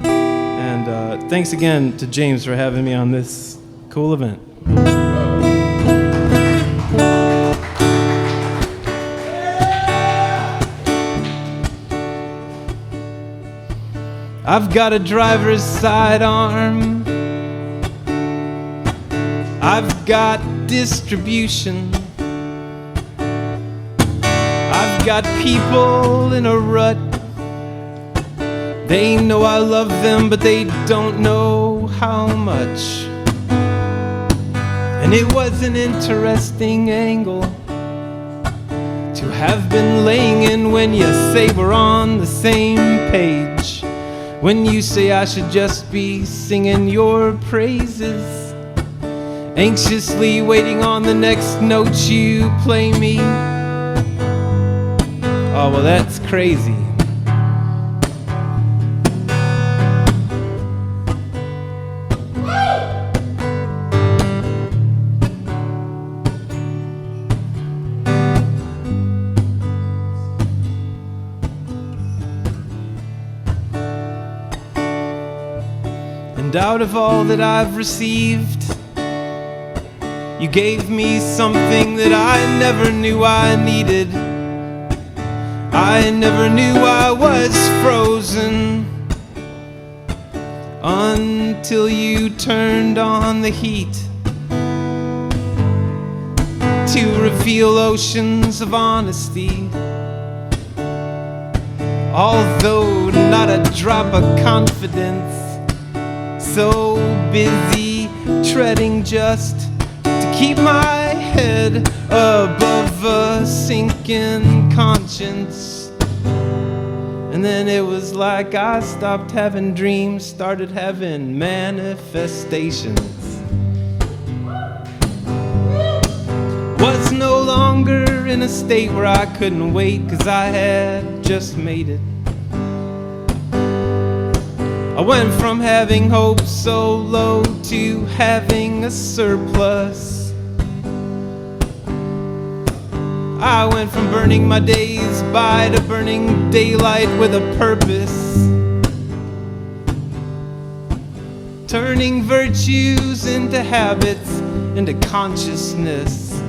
And thanks again to James for having me on this cool event. I've got a driver's sidearm, I've got distribution, I've got people in a rut. They know I love them, but they don't know how much. And it was an interesting angle to have been laying in when you say we're on the same page. When you say I should just be singing your praises, anxiously waiting on the next note you play me. Oh, well, that's crazy. And out of all that I've received, you gave me something that I never knew I needed. I never knew I was frozen until you turned on the heat to reveal oceans of honesty. Although not a drop of confidence, so busy treading just to keep my head above a sinking conscience. And then it was like I stopped having dreams, started having manifestations. Was no longer in a state where I couldn't wait, 'cause I had just made it. I went from having hope so low to having a surplus. I went from burning my days by to burning daylight with a purpose. Turning virtues into habits, into consciousness.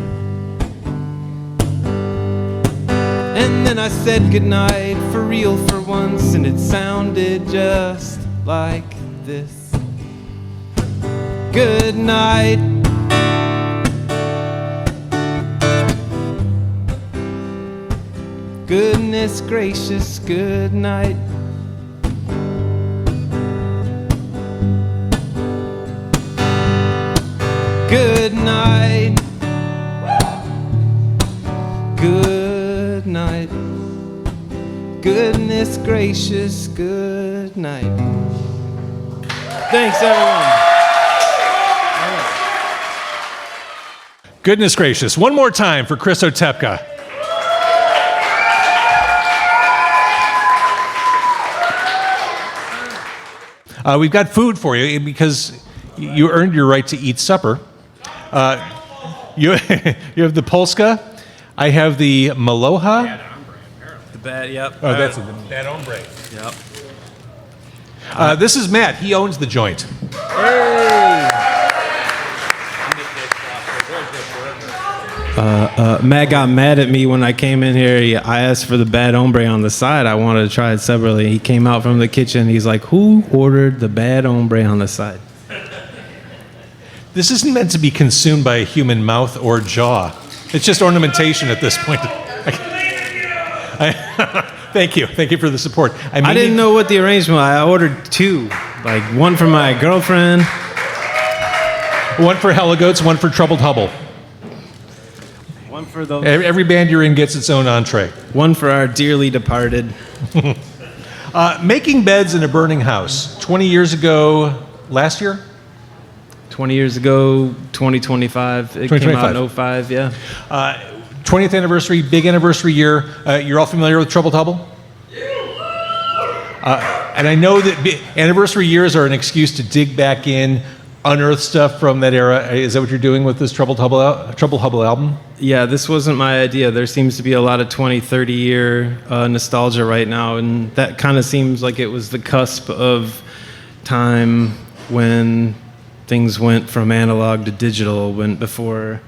And then I said goodnight for real for once, and it sounded just like this. Good night. Goodness gracious, good night. Good night. Good night. Goodness gracious, good night. Thanks, everyone. Goodness gracious. One more time for Chris Otepka. We've got food for you because you earned your right to eat supper. You have the Polska. I have the Maloha. The bad, yep. Oh, that's the bad hombre. Yep. This is Matt. He owns the joint. Matt got mad at me when I came in here. I asked for the bad hombre on the side. I wanted to try it separately. He came out from the kitchen. He's like, "Who ordered the bad hombre on the side?" This isn't meant to be consumed by a human mouth or jaw. It's just ornamentation at this point. Thank you. Thank you for the support. I didn't know what the arrangement was. I ordered two. Like one for my girlfriend. One for Heligoats, one for Troubled Hubble. One for those. Every band you're in gets its own entree. One for our dearly departed. Making beds in a burning house. 20 years ago, last year? 20 years ago, 2025. It came out in 05, yeah. 20th anniversary, big anniversary year. You're all familiar with Troubled Hubble? And I know that anniversary years are an excuse to dig back in, unearth stuff from that era. Is that what you're doing with this Troubled Hubble album? Yeah, this wasn't my idea. There seems to be a lot of 20, 30-year nostalgia right now, and that kind of seems like it was the cusp of time when things went from analog to digital, before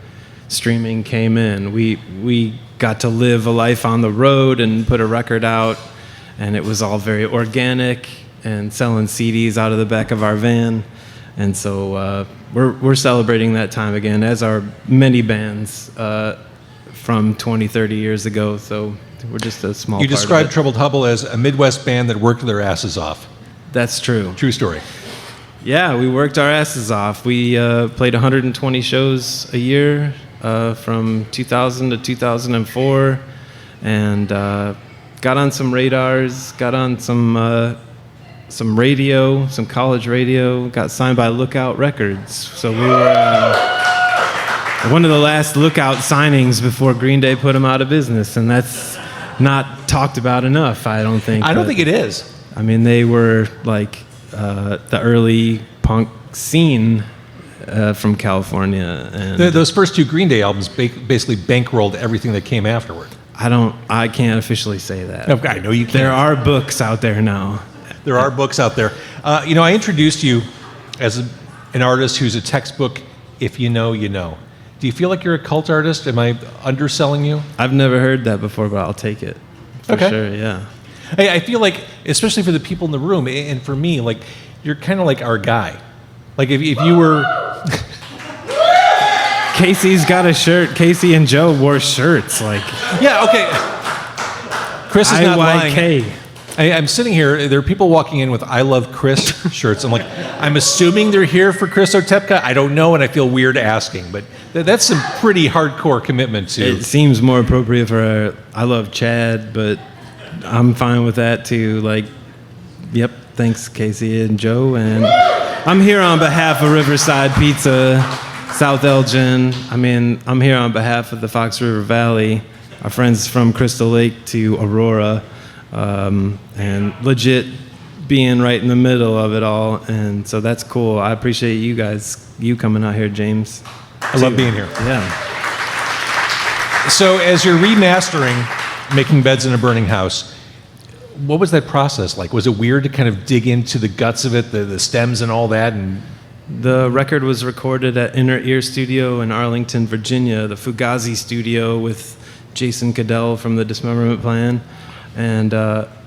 streaming came in. We got to live a life on the road and put a record out, and it was all very organic and selling CDs out of the back of our van. And so we're celebrating that time again, as are many bands from 20, 30 years ago. So we're just a small part of it. You described Troubled Hubble as a Midwest band that worked their asses off. That's true. True story. Yeah, we worked our asses off. We played 120 shows a year from 2000 to 2004, and got on some radars, got on some radio, some college radio, got signed by Lookout Records. So we were one of the last Lookout signings before Green Day put them out of business, and that's not talked about enough, I don't think. I don't think it is. I mean, they were like the early punk scene from California. And Those first two Green Day albums basically bankrolled everything that came afterward. I can't officially say that. Okay, I know you can't. There are books out there now. There are books out there. I introduced you as an artist who's a textbook, if you know, you know. Do you feel like you're a cult artist? Am I underselling you? I've never heard that before, but I'll take it. For sure, yeah. Hey, I feel like, especially for the people in the room, and for me, like, you're kind of like our guy. Like, if you were... Casey's got a shirt. Casey and Joe wore shirts. Like, yeah, okay. Chris is not lying. IYK. I'm sitting here. There are people walking in with "I love Chris" shirts. I'm assuming they're here for Chris Otepka. I don't know, and I feel weird asking, but that's some pretty hardcore commitment to. It seems more appropriate for "I love Chad," but I'm fine with that too. Yep. Thanks, Casey and Joe. And I'm here on behalf of Riverside Pizza, South Elgin. I'm here on behalf of the Fox River Valley, our friends from Crystal Lake to Aurora. And legit being right in the middle of it all, and so that's cool. I appreciate you coming out here, James. I love being here. Yeah. So as you're remastering Making Beds in a Burning House, what was that process like? Was it weird to kind of dig into the guts of it, the stems and all that? And the record was recorded at Inner Ear Studio in Arlington, Virginia, the Fugazi studio with Jason Cadell from the Dismemberment Plan. And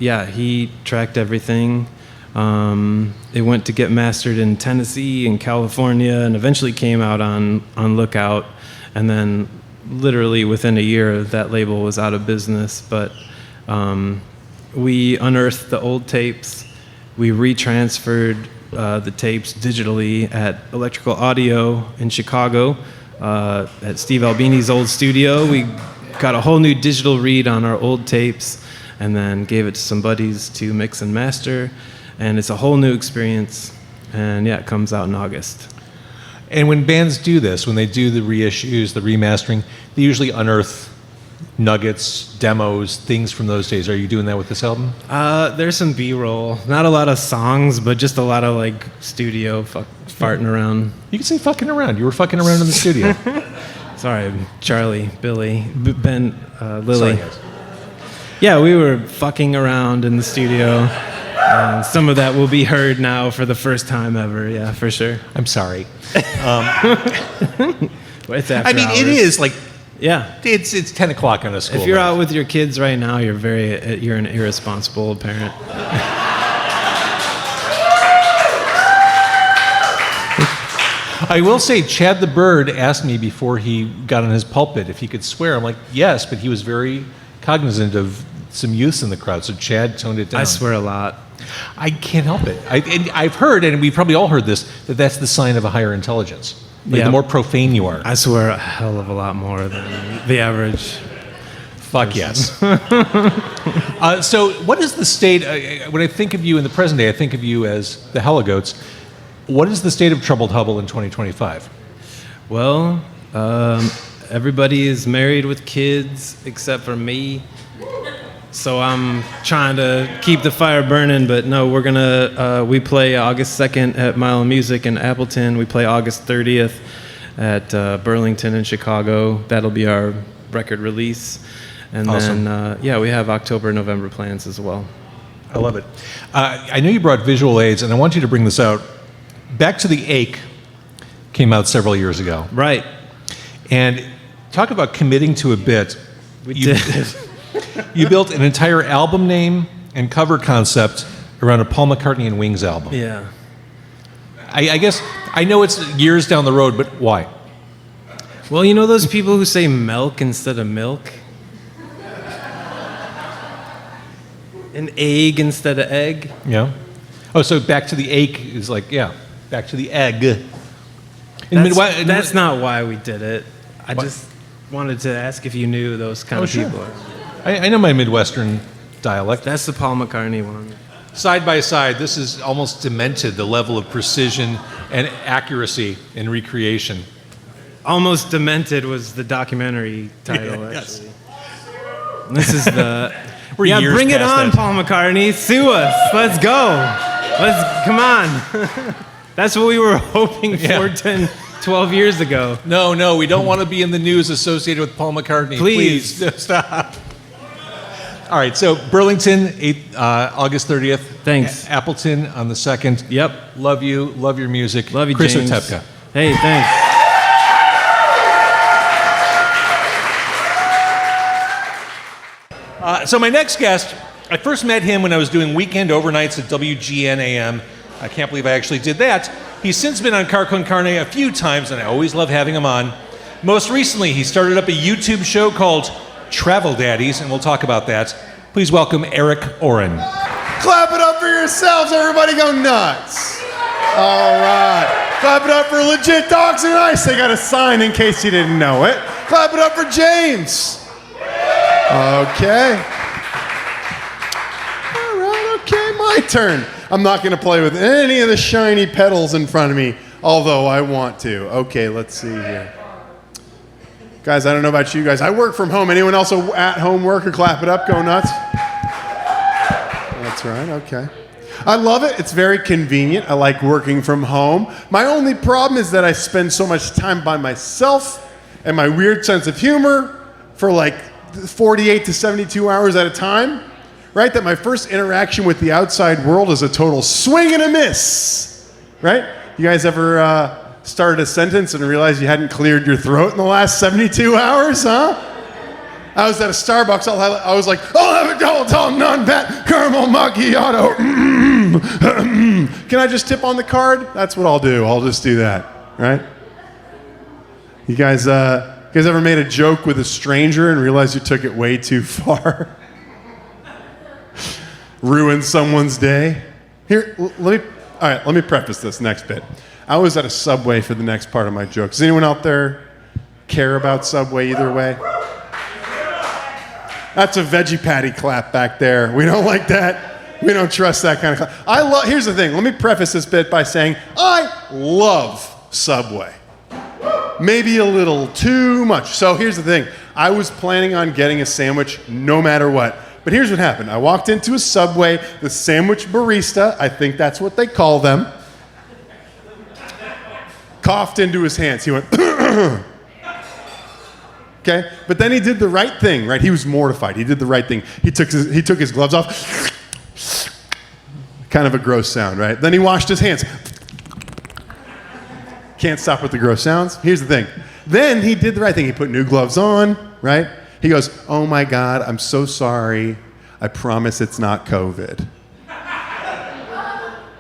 he tracked everything. It went to get mastered in Tennessee and California, and eventually came out on Lookout. And then, literally within a year, that label was out of business. But we unearthed the old tapes. We retransferred the tapes digitally at Electrical Audio in Chicago, at Steve Albini's old studio. We got a whole new digital read on our old tapes, and then gave it to some buddies to mix and master, and it's a whole new experience. And it comes out in August. And when bands do this, when they do the reissues, the remastering, they usually unearth nuggets, demos, things from those days. Are you doing that with this album? There's some B-roll, not a lot of songs, but just a lot of studio farting around. You can say fucking around. You were fucking around in the studio. Sorry, Charlie, Billy, Ben, Lily. Sorry, guys. Yeah, we were fucking around in the studio. Some of that will be heard now for the first time ever. Yeah, for sure. I'm sorry. It's after hours. It is yeah. It's 10 o'clock on a school. If you're night. out with your kids right now, you're an irresponsible parent. I will say, Chad the Bird asked me before he got on his pulpit if he could swear. I'm like, yes, but he was very cognizant of some youths in the crowd, so Chad toned it down. I swear a lot. I can't help it. I've heard, and we've probably all heard this, that's the sign of a higher intelligence. The more profane you are. I swear a hell of a lot more than the average. Fuck yes. So what is the state, when I think of you in the present day, I think of you as the Heligoats. What is the state of Troubled Hubble in 2025? Well, everybody is married with kids except for me. So I'm trying to keep the fire burning, but no, we play August 2nd at Mile of Music in Appleton. We play August 30th at Burlington in Chicago. That'll be our record release. And awesome. Then, we have October, November plans as well. I love it. I know you brought visual aids, and I want you to bring this out. Back to the Ache came out several years ago. Right. And talk about committing to a bit. We did. You built an entire album name and cover concept around a Paul McCartney and Wings album. Yeah. I guess, I know it's years down the road, but why? Well, you know those people who say milk instead of milk? An egg instead of egg? Yeah. Oh, so back to the Ache is back to the egg. That's not why we did it. I just wanted to ask if you knew those kind of sure. people. I know my Midwestern dialect. That's the Paul McCartney one. Side by side, this is almost demented, the level of precision and accuracy in recreation. Almost Demented was the documentary title, Yes. actually. This is the... We're years bring it past on, that. Paul McCartney. Sue us. Let's go. Come on. That's what we were hoping for 10, 12 years ago. No, we don't want to be in the news associated with Paul McCartney. Please. Stop. All right, so Burlington, August 30th. Thanks. Appleton on the 2nd. Yep. Love you. Love your music. Love you, Chris James. Otepka. Hey, thanks. So my next guest, I first met him when I was doing weekend overnights at WGN AM. I can't believe I actually did that. He's since been on Car Con Carne a few times, and I always love having him on. Most recently, he started up a YouTube show called Travel Daddies, and we'll talk about that. Please welcome Eric Oren. Clap it up for yourselves. Everybody go nuts. All right. Clap it up for Legit Dogs and Ice. They got a sign in case you didn't know it. Clap it up for James. Okay. All right, okay, my turn. I'm not going to play with any of the shiny pedals in front of me, although I want to. Okay, let's see here. Guys, I don't know about you guys. I work from home. Anyone else at home work or clap it up, go nuts? That's right, okay. I love it. It's very convenient. I like working from home. My only problem is that I spend so much time by myself and my weird sense of humor for like 48 to 72 hours at a time, right? That my first interaction with the outside world is a total swing and a miss, right? You guys ever started a sentence and realized you hadn't cleared your throat in the last 72 hours, huh? I was at a Starbucks, I was like, I'll have a double tall non-fat caramel macchiato. Can I just tip on the card? That's what I'll do. I'll just do that, right? You guys ever made a joke with a stranger and realized you took it way too far? Ruined someone's day? Here, let me preface this next bit. I was at a Subway for the next part of my joke. Does anyone out there care about Subway either way? That's a veggie patty clap back there. We don't like that. We don't trust that kind of clap. Here's the thing. Let me preface this bit by saying I love Subway. Maybe a little too much. So here's the thing. I was planning on getting a sandwich no matter what. But here's what happened. I walked into a Subway, the sandwich barista, I think that's what they call them, coughed into his hands. He went, okay? But then he did the right thing, right? He was mortified. He did the right thing. He took his gloves off. Kind of a gross sound, right? Then he washed his hands. Can't stop with the gross sounds. Here's the thing. Then he did the right thing. He put new gloves on, right? He goes, oh my God, I'm so sorry. I promise it's not COVID.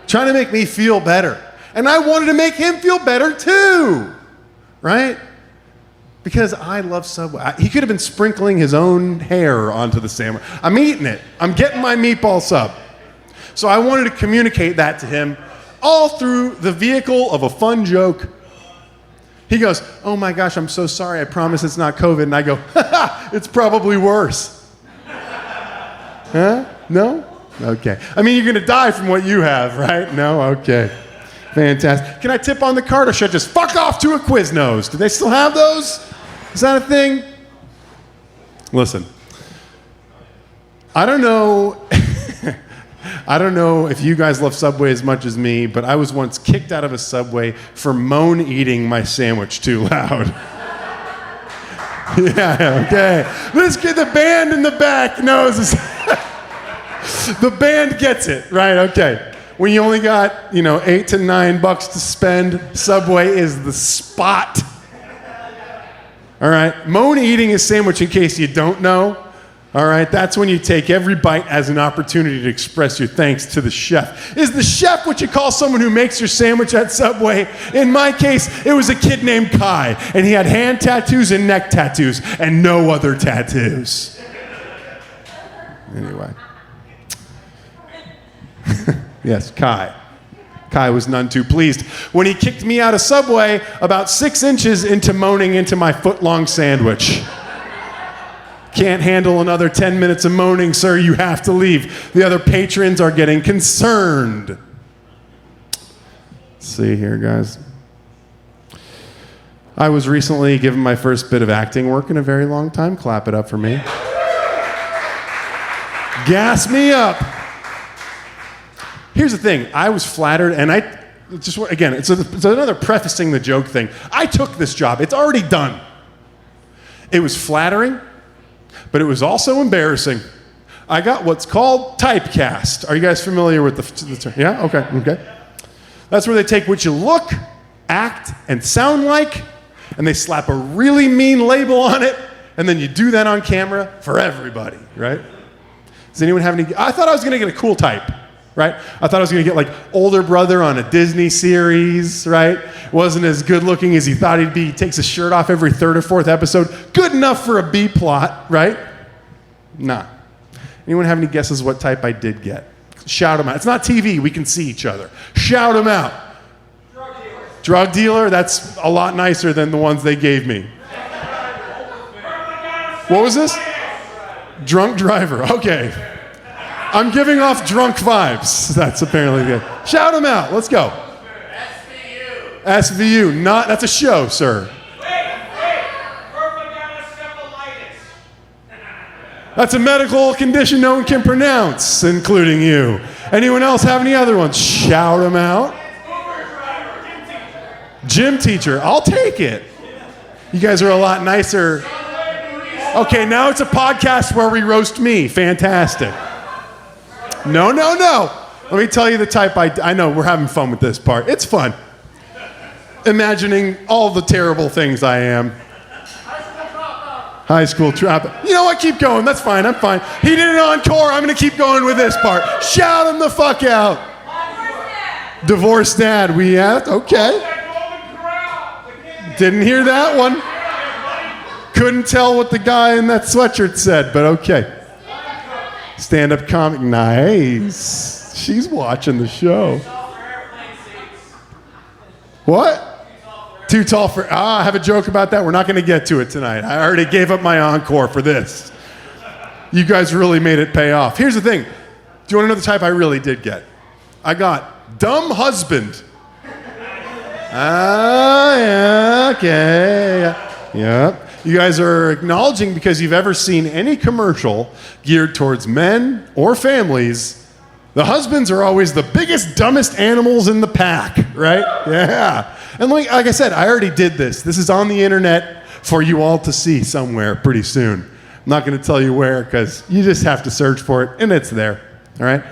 Trying to make me feel better. And I wanted to make him feel better too, right? Because I love Subway. He could have been sprinkling his own hair onto the sandwich. I'm eating it. I'm getting my meatball sub. So I wanted to communicate that to him all through the vehicle of a fun joke. He goes, oh my gosh, I'm so sorry. I promise it's not COVID. And I go, it's probably worse. Huh? No? Okay. I mean, you're going to die from what you have, right? No? Okay. Fantastic. Can I tip on the card or should I just fuck off to a Quiznos? Do they still have those? Is that a thing? Listen, I don't know if you guys love Subway as much as me, but I was once kicked out of a Subway for moan eating my sandwich too loud. Yeah, okay. This kid, the band in the back knows this. The band gets it, right? Okay. When you only got, $8 to $9 to spend, Subway is the spot. All right. Moan eating a sandwich, in case you don't know. All right, that's when you take every bite as an opportunity to express your thanks to the chef. Is the chef what you call someone who makes your sandwich at Subway? In my case, it was a kid named Kai, and he had hand tattoos and neck tattoos and no other tattoos. Anyway. Yes, Kai. Kai was none too pleased when he kicked me out of Subway about 6 inches into moaning into my foot-long sandwich. Can't handle another 10 minutes of moaning, sir. You have to leave. The other patrons are getting concerned. Let's see here, guys. I was recently given my first bit of acting work in a very long time. Clap it up for me. Gas me up. Here's the thing. I was flattered, and it's another prefacing the joke thing. I took this job. It's already done. It was flattering, but it was also embarrassing. I got what's called typecast. Are you guys familiar with the term? Yeah? Okay. That's where they take what you look, act, and sound like, and they slap a really mean label on it, and then you do that on camera for everybody, right? Does anyone have any? I thought I was going to get a cool type, right? I thought I was going to get like older brother on a Disney series, right? Wasn't as good looking as he thought he'd be. He takes his shirt off every 3rd or 4th episode. Good enough for a B plot, right? Nah. Anyone have any guesses what type I did get? Shout them out. It's not TV. We can see each other. Shout them out. Drug dealer? That's a lot nicer than the ones they gave me. What was this? Drunk driver. Okay. I'm giving off drunk vibes. That's apparently good. Shout them out. Let's go. SVU. SVU. Not, that's a show, sir. That's a medical condition no one can pronounce, including you. Anyone else have any other ones? Shout them out. Gym teacher. I'll take it. You guys are a lot nicer. Okay, now it's a podcast where we roast me. Fantastic. No. Let me tell you the type I know we're having fun with this part. It's fun. Imagining all the terrible things I am. High school dropout. You know what? Keep going. That's fine. I'm fine. He did an encore. I'm going to keep going with this part. Shout him the fuck out. Divorced dad. We have? Okay. Didn't hear that one. Couldn't tell what the guy in that sweatshirt said, but okay. Stand-up comic. Nice. She's watching the show. What? Too tall for... I have a joke about that. We're not going to get to it tonight. I already gave up my encore for this. You guys really made it pay off. Here's the thing. Do you want to know the type I really did get? I got dumb husband. Yeah, okay. Yep. You guys are acknowledging because you've ever seen any commercial geared towards men or families. The husbands are always the biggest, dumbest animals in the pack, right? Yeah. And like I said, I already did this. This is on the internet for you all to see somewhere pretty soon. I'm not going to tell you where because you just have to search for it, and it's there, all right?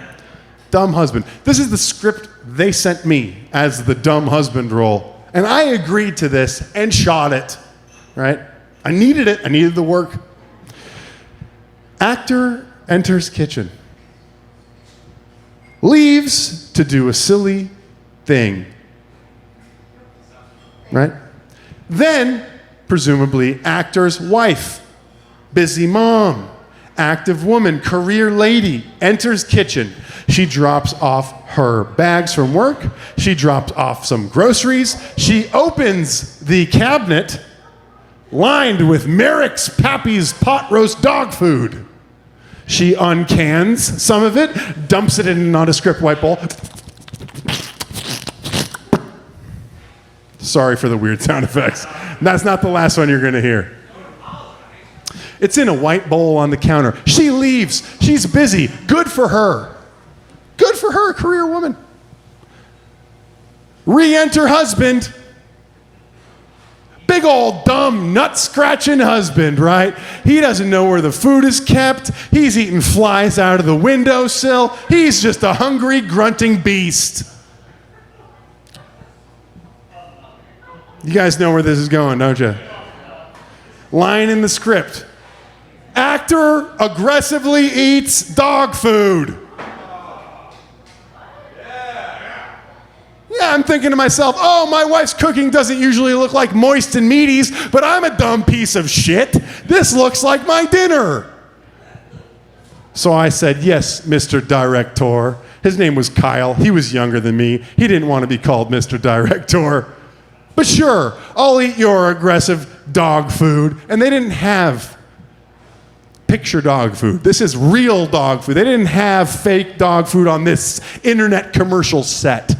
Dumb husband. This is the script they sent me as the dumb husband role, and I agreed to this and shot it, right? I needed it. I needed the work. Actor enters kitchen. Leaves to do a silly thing. Right? Then, presumably, actor's wife, busy mom, active woman, career lady, enters kitchen. She drops off her bags from work. She drops off some groceries. She opens the cabinet lined with Merrick's Pappy's pot roast dog food. She uncans some of it, dumps it in a nondescript white bowl. Sorry for the weird sound effects. That's not the last one you're going to hear. It's in a white bowl on the counter. She leaves. She's busy. Good for her. Good for her, career woman. Re-enter husband. Big old dumb nut-scratching husband, right? He doesn't know where the food is kept. He's eating flies out of the windowsill. He's just a hungry, grunting beast. You guys know where this is going, don't you? Line in the script. Actor aggressively eats dog food. Yeah, I'm thinking to myself, oh, my wife's cooking doesn't usually look like moist and meaties, but I'm a dumb piece of shit. This looks like my dinner. So I said, yes, Mr. Director. His name was Kyle. He was younger than me. He didn't want to be called Mr. Director. But sure, I'll eat your aggressive dog food. And they didn't have picture dog food. This is real dog food. They didn't have fake dog food on this internet commercial set.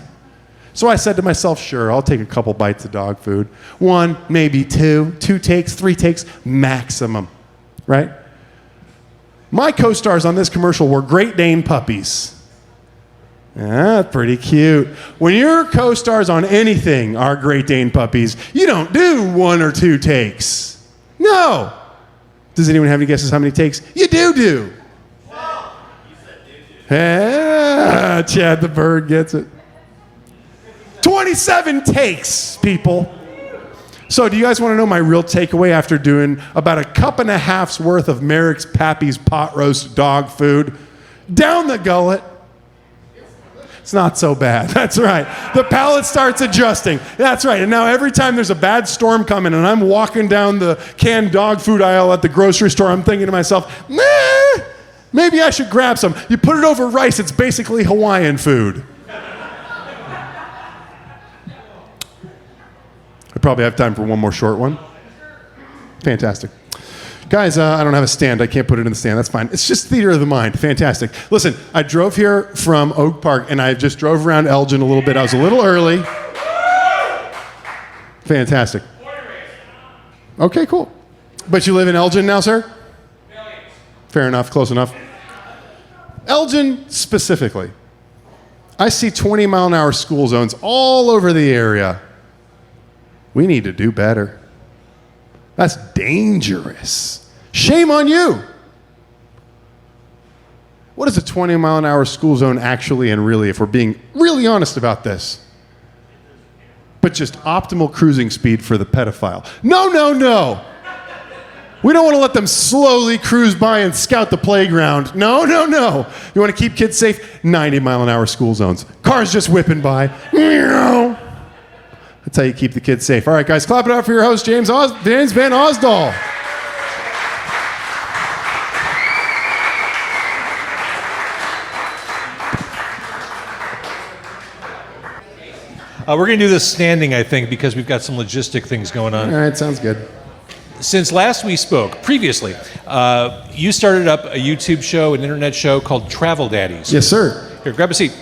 So I said to myself, sure, I'll take a couple bites of dog food. 1, maybe 2 takes, 3 takes, maximum, right? My co-stars on this commercial were Great Dane puppies. Ah, pretty cute. When your co-stars on anything are Great Dane puppies, you don't do 1 or 2 takes. No. Does anyone have any guesses how many takes? You do. Ah, Chad the bird gets it. 27 takes, people. So do you guys want to know my real takeaway after doing about a cup and a half's worth of Merrick's Pappy's pot roast dog food? Down the gullet. It's not so bad. That's right. The palate starts adjusting. That's right. And now every time there's a bad storm coming and I'm walking down the canned dog food aisle at the grocery store, I'm thinking to myself, nah, Maybe I should grab some. You put it over rice, it's basically Hawaiian food. I probably have time for one more short one. Fantastic. Guys, I don't have a stand. I can't put it in the stand. That's fine. It's just theater of the mind. Fantastic. Listen, I drove here from Oak Park, and I just drove around Elgin a little bit. I was a little early. Fantastic. Okay, cool. But you live in Elgin now, sir? Fair enough. Close enough. Elgin specifically. I see 20-mile-an-hour school zones all over the area. We need to do better. That's dangerous. Shame on you. What is a 20-mile-an-hour school zone actually and really, if we're being really honest about this? But just optimal cruising speed for the pedophile. No, no, no. We don't want to let them slowly cruise by and scout the playground. No, no, no. You want to keep kids safe? 90-mile-an-hour school zones. Cars just whipping by. Meow. That's how you keep the kids safe. All right, guys, clap it up for your host, James Van Osdal. We're going to do this standing, I think, because we've got some logistic things going on. All right, sounds good. Since last we spoke, previously, you started up a YouTube show, an internet show called Travel Daddies. Yes, sir. Here, grab a seat.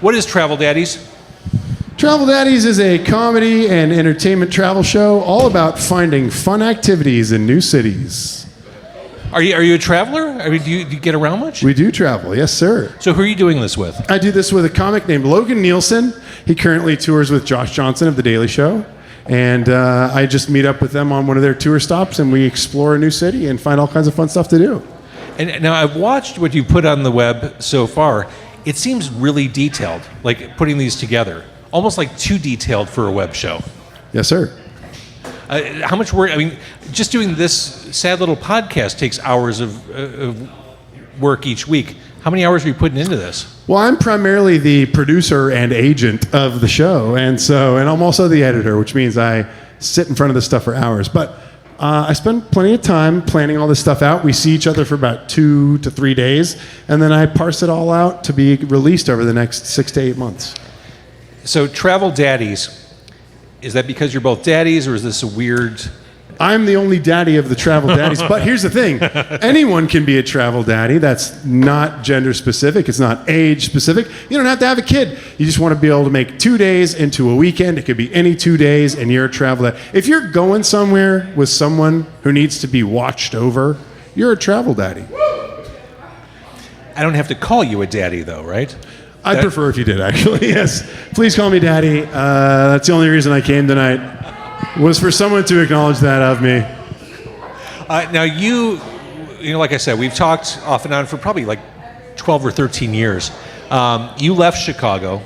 What is Travel Daddies? Travel Daddies is a comedy and entertainment travel show all about finding fun activities in new cities. Are you a traveler? I mean, do you get around much? We do travel, yes, sir. So who are you doing this with? I do this with a comic named Logan Nielsen. He currently tours with Josh Johnson of The Daily Show. And I just meet up with them on one of their tour stops, and we explore a new city and find all kinds of fun stuff to do. And now I've watched what you put on the web so far. It seems really detailed, like putting these together. Almost like too detailed for a web show. Yes, sir. How much work? I mean, just doing this sad little podcast takes hours of work each week. How many hours are you putting into this? Well, I'm primarily the producer and agent of the show, and I'm also the editor, which means I sit in front of this stuff for hours. But I spend plenty of time planning all this stuff out. We see each other for about 2 to 3 days, and then I parse it all out to be released over the next 6 to 8 months. So, Travel Daddies, is that because you're both daddies, or is this a weird... I'm the only daddy of the Travel Daddies, but here's the thing. Anyone can be a travel daddy. That's not gender specific. It's not age specific. You don't have to have a kid. You just want to be able to make 2 days into a weekend. It could be any 2 days, and you're a travel daddy. If you're going somewhere with someone who needs to be watched over, you're a travel daddy. I don't have to call you a daddy, though, right? I'd prefer if you did, actually, yes. Please call me daddy. That's the only reason I came tonight, was for someone to acknowledge that of me. Now, you know, like I said, we've talked off and on for probably like 12 or 13 years. You left Chicago.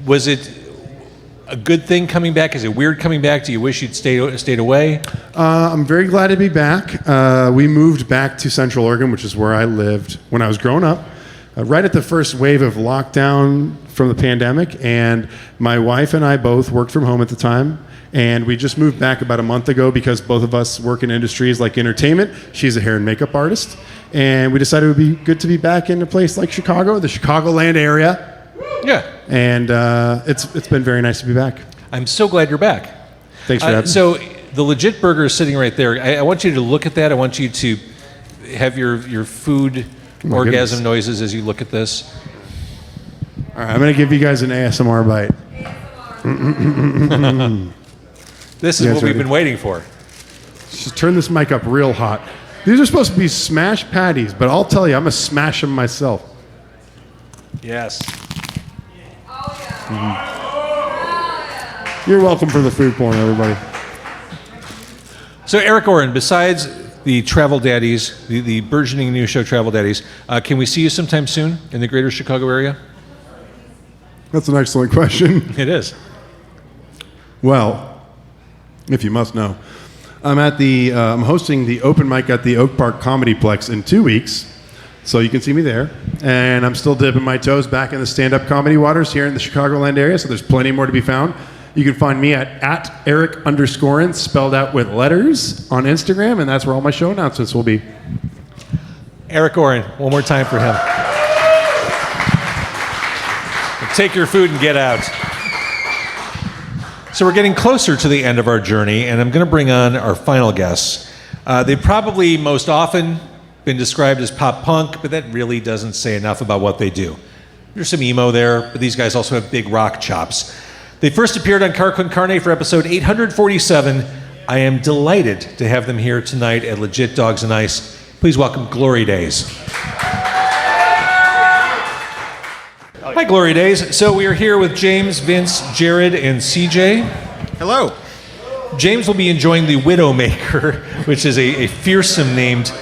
Was it a good thing coming back? Is it weird coming back? Do you wish you'd stayed away? I'm very glad to be back. We moved back to Central Oregon, which is where I lived when I was growing up. Right at the first wave of lockdown from the pandemic, and my wife and I both worked from home at the time, and we just moved back about a month ago because both of us work in industries like entertainment. She's a hair and makeup artist, and we decided it would be good to be back in a place like Chicago, the Chicagoland area. Yeah. And it's been very nice to be back. I'm so glad you're back. Thanks for having me. So the Legit Burger is sitting right there. I want you to look at that. I want you to have your food orgasm noises as you look at this. All right, I'm going to give you guys an ASMR bite. This is what we've been waiting for. Just turn this mic up real hot. These are supposed to be smashed patties, but I'll tell you, I'm going to smash them myself. Yes. You're welcome for the food porn, everybody. So, Eric Oren, besides the Travel Daddies, the burgeoning new show Travel Daddies, can we see you sometime soon in the greater Chicago area? That's an excellent question. It is. Well, if you must know, I'm hosting the open mic at the Oak Park Comedyplex in 2 weeks, so you can see me there. And I'm still dipping my toes back in the stand-up comedy waters here in the Chicagoland area, so there's plenty more to be found. You can find me at Eric_Oren, spelled out with letters, on Instagram, and that's where all my show announcements will be. Eric Oren, one more time for him. Take your food and get out. So we're getting closer to the end of our journey, and I'm going to bring on our final guests. They've probably most often been described as pop punk, but that really doesn't say enough about what they do. There's some emo there, but these guys also have big rock chops. They first appeared on Car Con Carne for episode 847. I am delighted to have them here tonight at Legit Dogs and Ice. Please welcome Glory Days. Hi, Glory Days. So we are here with James, Vince, Jared, and CJ. Hello. James will be enjoying the Widowmaker, which is a fearsome named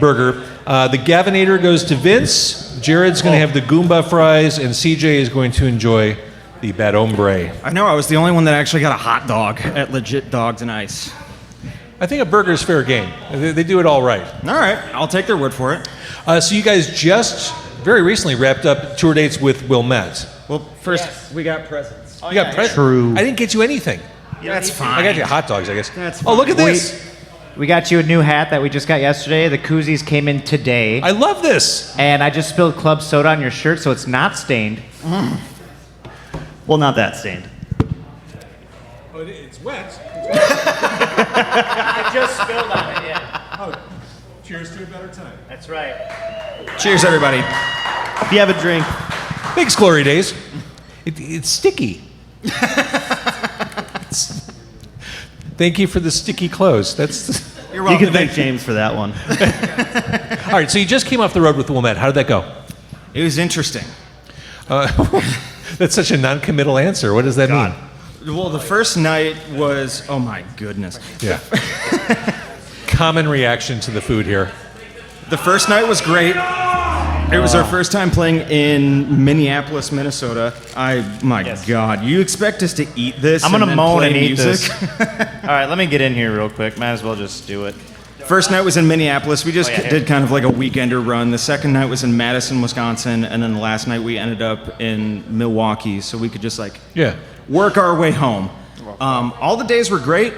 burger. The Gavinator goes to Vince. Jared's going to have the Goomba fries, and CJ is going to enjoy the Bad Hombre. I know, I was the only one that actually got a hot dog at Legit Dogs and Ice. I think a burger is fair game. They do it all right. All right, I'll take their word for it. So you guys just very recently wrapped up tour dates with Wilmette. Well, first, we got presents. You got presents? True. I didn't get you anything. That's fine. I got you hot dogs, I guess. That's Oh, look at fine. this. We got you a new hat that we just got yesterday. The koozies came in today. I love this. And I just spilled club soda on your shirt, so it's not stained. Well, not that stained. Oh, it's wet. I just spilled on it, yeah. Oh, cheers to a better time. That's right. Cheers, everybody. If you have a drink, Thanks, Glory Days. It's sticky. Thank you for the sticky clothes. That's. You're you welcome. can thank James for that one. All right, so you just came off the road with Wilmette. How did that go? It was interesting. That's such a non-committal answer. What does that mean? Well, the first night was, oh my goodness. Yeah. Common reaction to the food here. The first night was great. It was our first time playing in Minneapolis, Minnesota. My God, you expect us to eat this? I'm gonna and then moan play and eat music? this. All right, let me get in here real quick. Might as well just do it. First night was in Minneapolis. We just Oh, yeah, did kind of like a weekender run. The second night was in Madison, Wisconsin, and then the last night we ended up in Milwaukee, so we could just like work our way home. All the days were great.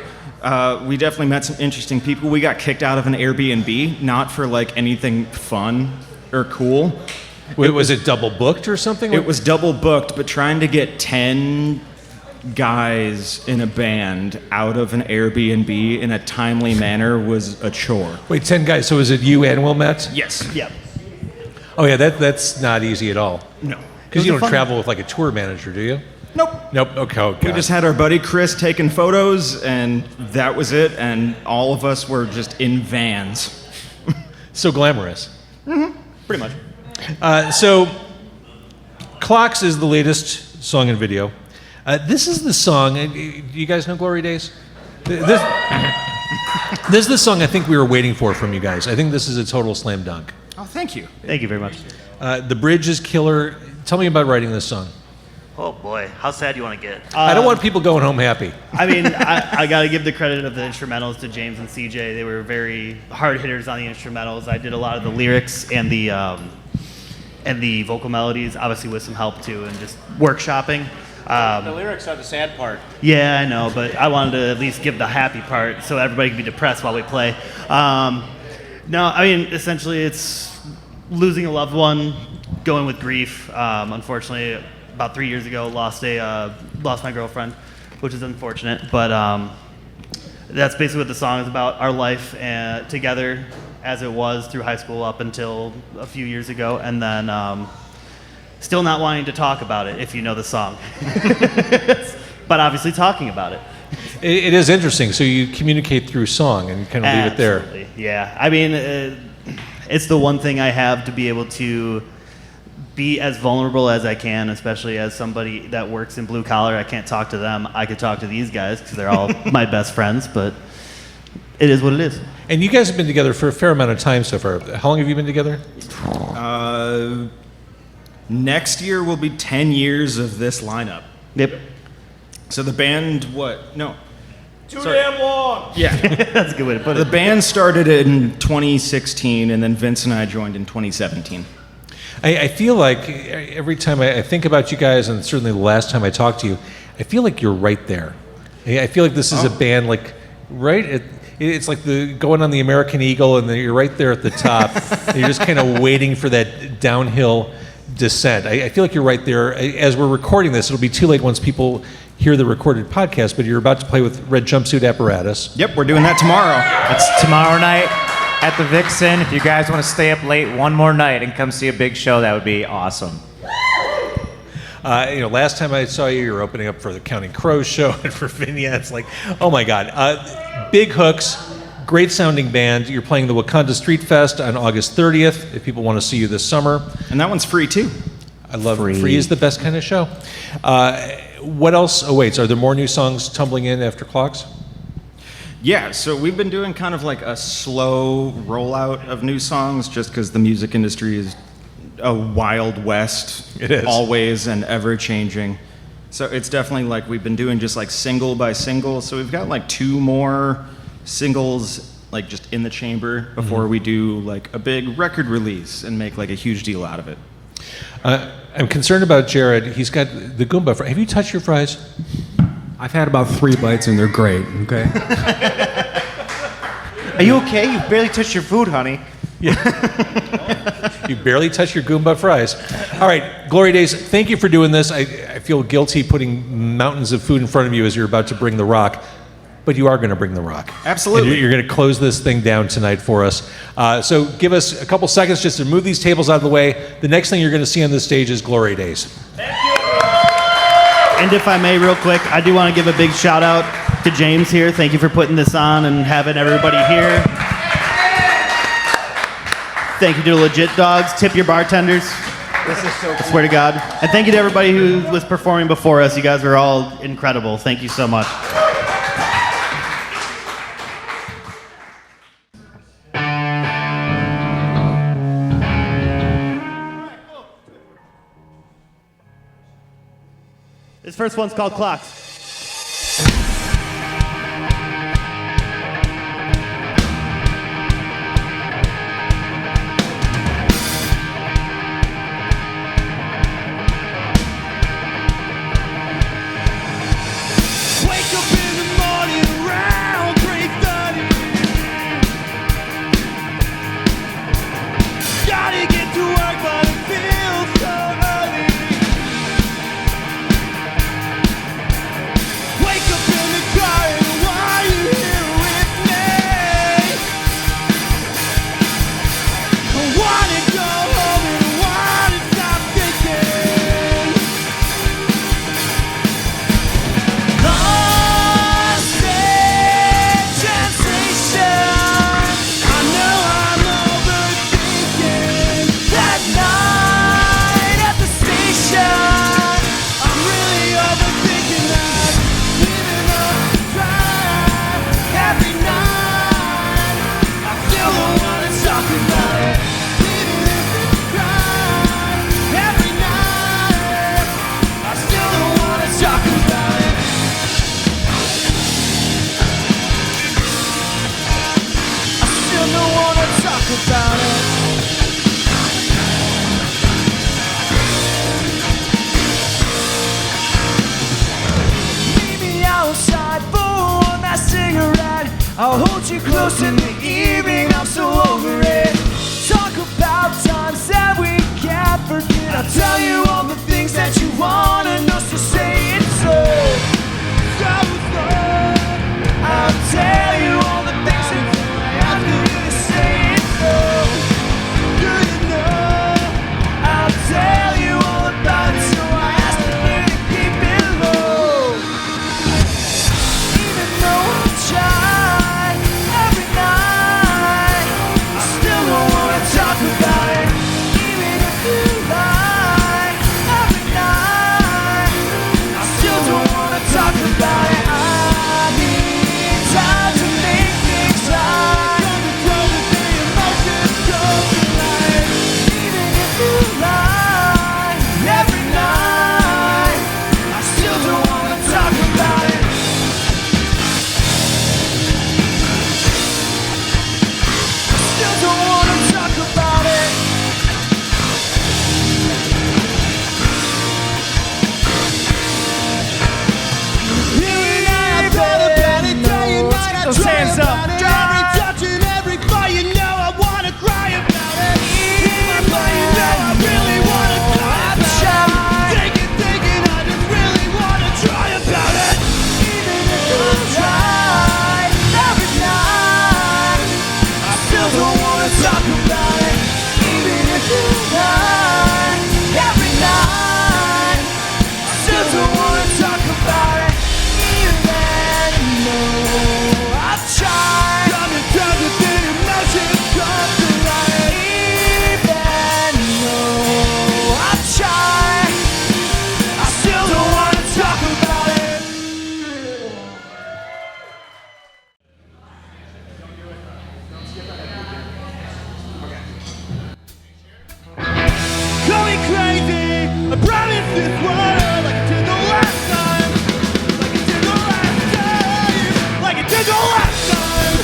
We definitely met some interesting people. We got kicked out of an Airbnb, not for like anything fun or cool. Was it double booked or something? It was double booked, but trying to get 10 guys in a band out of an Airbnb in a timely manner was a chore. Wait, 10 guys. So is it you and Wilmette? Yes. Yep. Oh yeah, that's not easy at all. No. Because you don't travel with like a tour manager, do you? Nope. Nope. Okay. Oh, We God. just had our buddy Chris taking photos, and that was it. And all of us were just in vans. So glamorous. Pretty much. So, Clocks is the latest song and video. This is the song. You guys know Glory Days? This is the song I think we were waiting for from you guys. I think this is a total slam dunk. Oh, thank you. Thank you very much. The bridge is killer. Tell me about writing this song. Oh boy, how sad do you want to get? I don't want people going home happy. I mean, I got to give the credit of the instrumentals to James and CJ. They were very hard hitters on the instrumentals. I did a lot of the lyrics and the vocal melodies, obviously with some help too, and just workshopping. The lyrics are the sad part. Yeah, I know, but I wanted to at least give the happy part so everybody can be depressed while we play. No, I mean, essentially it's losing a loved one, going with grief. Unfortunately, about 3 years ago, lost my girlfriend, which is unfortunate. But that's basically what the song is about: our life together, as it was through high school up until a few years ago, and then still not wanting to talk about it. If you know the song, but obviously talking about it. It is interesting. So you communicate through song and kind of leave it there. Absolutely, yeah. I mean, it's the one thing I have to be able to be as vulnerable as I can, especially as somebody that works in blue collar. I can't talk to them. I could talk to these guys because they're all my best friends, but it is what it is. And you guys have been together for a fair amount of time so far. How long have you been together? Next year will be 10 years of this lineup. Yep. So the band, what? No. Damn long. Yeah. That's a good way to put The it. band started in 2016, and then Vince and I joined in 2017. I feel like every time I think about you guys, and certainly the last time I talked to you, I feel like you're right there. I feel like this is a band like right at, it's like the going on the American Eagle, and then you're right there at the top. And you're just kind of waiting for that downhill descent. I feel like you're right there. As we're recording this, it'll be too late once people hear the recorded podcast, but you're about to play with Red Jumpsuit Apparatus. Yep, we're doing that tomorrow. It's tomorrow night at the Vixen. If you guys want to stay up late one more night and come see a big show, that would be awesome. Last time I saw you were opening up for the Counting Crows show and for Vignettes. Like, oh my God. Big Hooks, great sounding band. You're playing the Wakanda Street Fest on August 30th if people want to see you this summer. And that one's free too. I love it. Free is the best kind of show. What else awaits? Are there more new songs tumbling in after Clocks? Yeah, so we've been doing kind of like a slow rollout of new songs just because the music industry is a wild west. It is. Always and ever changing. So it's definitely like we've been doing just like single by single. So we've got like 2 more singles like just in the chamber before we do like a big record release and make like a huge deal out of it. I'm concerned about Jared. He's got the Goomba fries. Have you touched your fries? I've had about 3 bites and they're great, okay? Are you okay? You barely touched your food, honey. You barely touched your Goomba fries. All right, Glory Days, thank you for doing this. I feel guilty putting mountains of food in front of you as you're about to bring the rock. But you are going to bring the rock. Absolutely. And you're going to close this thing down tonight for us. So give us a couple seconds just to move these tables out of the way. The next thing you're going to see on this stage is Glory Days. And if I may, real quick, I do want to give a big shout out to James here. Thank you for putting this on and having everybody here. Thank you to Legit Dogs. Tip your bartenders. This is so cool. I swear to God. And thank you to everybody who was performing before us. You guys were all incredible. Thank you so much. This first one's called Clocks. I promise this world like I did the last time. Like I did the last time. Like I did the last time.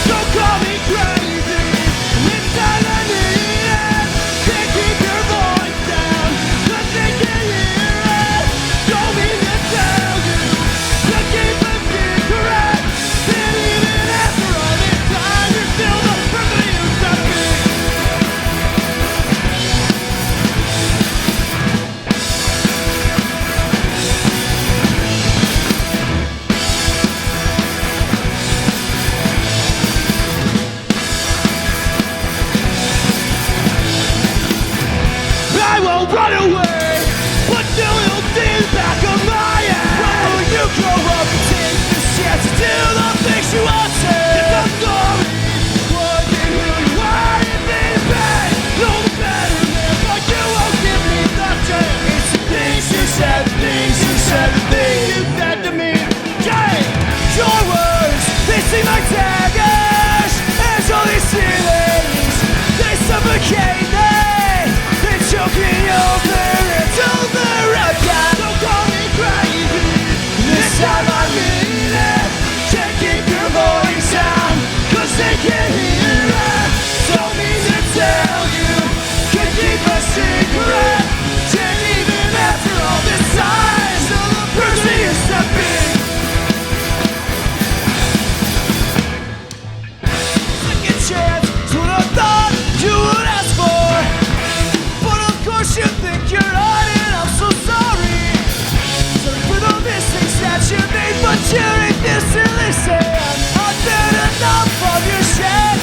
Don't call me crazy. This time I need it. Can't keep your voice down, 'cause they can hear it. Don't mean to tell you to keep a secret. And even after all this time, you're still the person you used to be. I won't run away, but still you'll see the back of my head. When will you grow up and take the chance to do the things you want to? It's a story, wasn't who you are, you need pain. You're the better man, but you won't give me the chance. It's the things you said, the things you said, the things you said to me. Jane, your words, they seem like daggers. And all these feelings, they suffocate me. They're choking over and over again. Don't call me crazy. This time I mean it. Can't keep your voice down, 'cause they can't hear it. Don't mean to tell you, can't keep a secret. Can't even after all this time, still the person you used to be. Second chance, it's what I thought you would ask for. But of course you think you're on it, I'm so sorry. Sorry for the mistakes that you made, but you refuse to listen. I've been enough of your shit.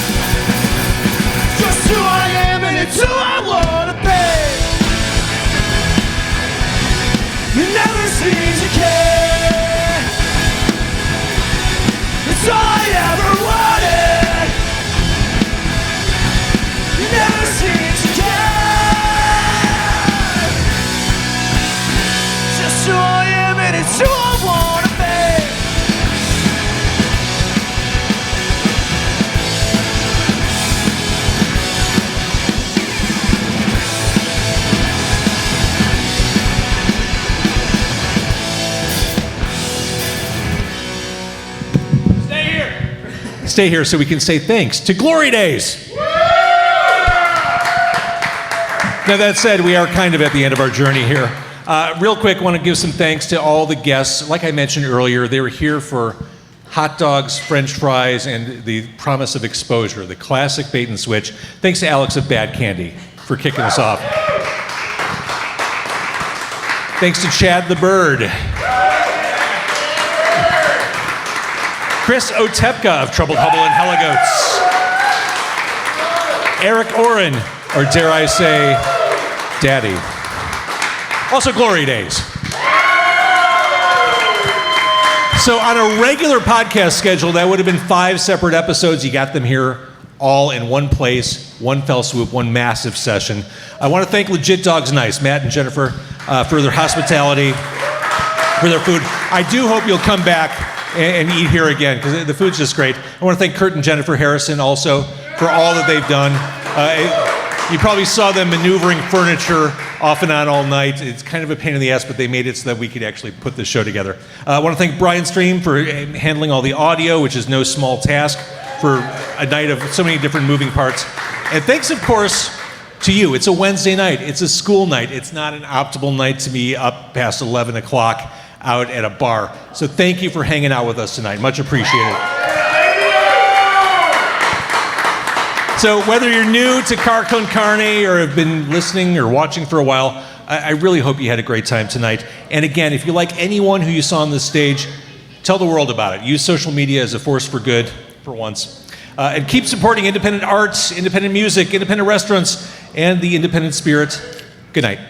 Just who I am and it's who I wanna be. You never seem to care. It's all I ever wanted. You never seem to care. Just who I am and it's who I wanna be. Stay here so we can say thanks to Glory Days. Now, that said, we are kind of at the end of our journey here. Real quick, want to give some thanks to all the guests. Like I mentioned earlier, they were here for hot dogs, french fries, and the promise of exposure, the classic bait and switch. Thanks to Alex of Bad Candy for kicking us off. Thanks to Chad the Bird. Chris Otepka of Troubled Hubble and Heligoats. Eric Oren, or dare I say, Daddy. Also, Glory Days. So on a regular podcast schedule, that would have been 5 separate episodes. You got them here all in one place, one fell swoop, one massive session. I want to thank Legit Dogs Nice, Matt and Jennifer, for their hospitality, for their food. I do hope you'll come back and eat here again, because the food's just great. I want to thank Kurt and Jennifer Harrison also for all that they've done. You probably saw them maneuvering furniture off and on all night. It's kind of a pain in the ass, but they made it so that we could actually put this show together. I want to thank Brian Stream for handling all the audio, which is no small task for a night of so many different moving parts. And thanks, of course, to you. It's a Wednesday night. It's a school night. It's not an optimal night to be up past 11 o'clock out at a bar. So thank you for hanging out with us tonight. Much appreciated. So whether you're new to Car Con Carne or have been listening or watching for a while, I really hope you had a great time tonight. And again, if you like anyone who you saw on this stage, tell the world about it. Use social media as a force for good for once. And keep supporting independent arts, independent music, independent restaurants, and the independent spirit. Good night.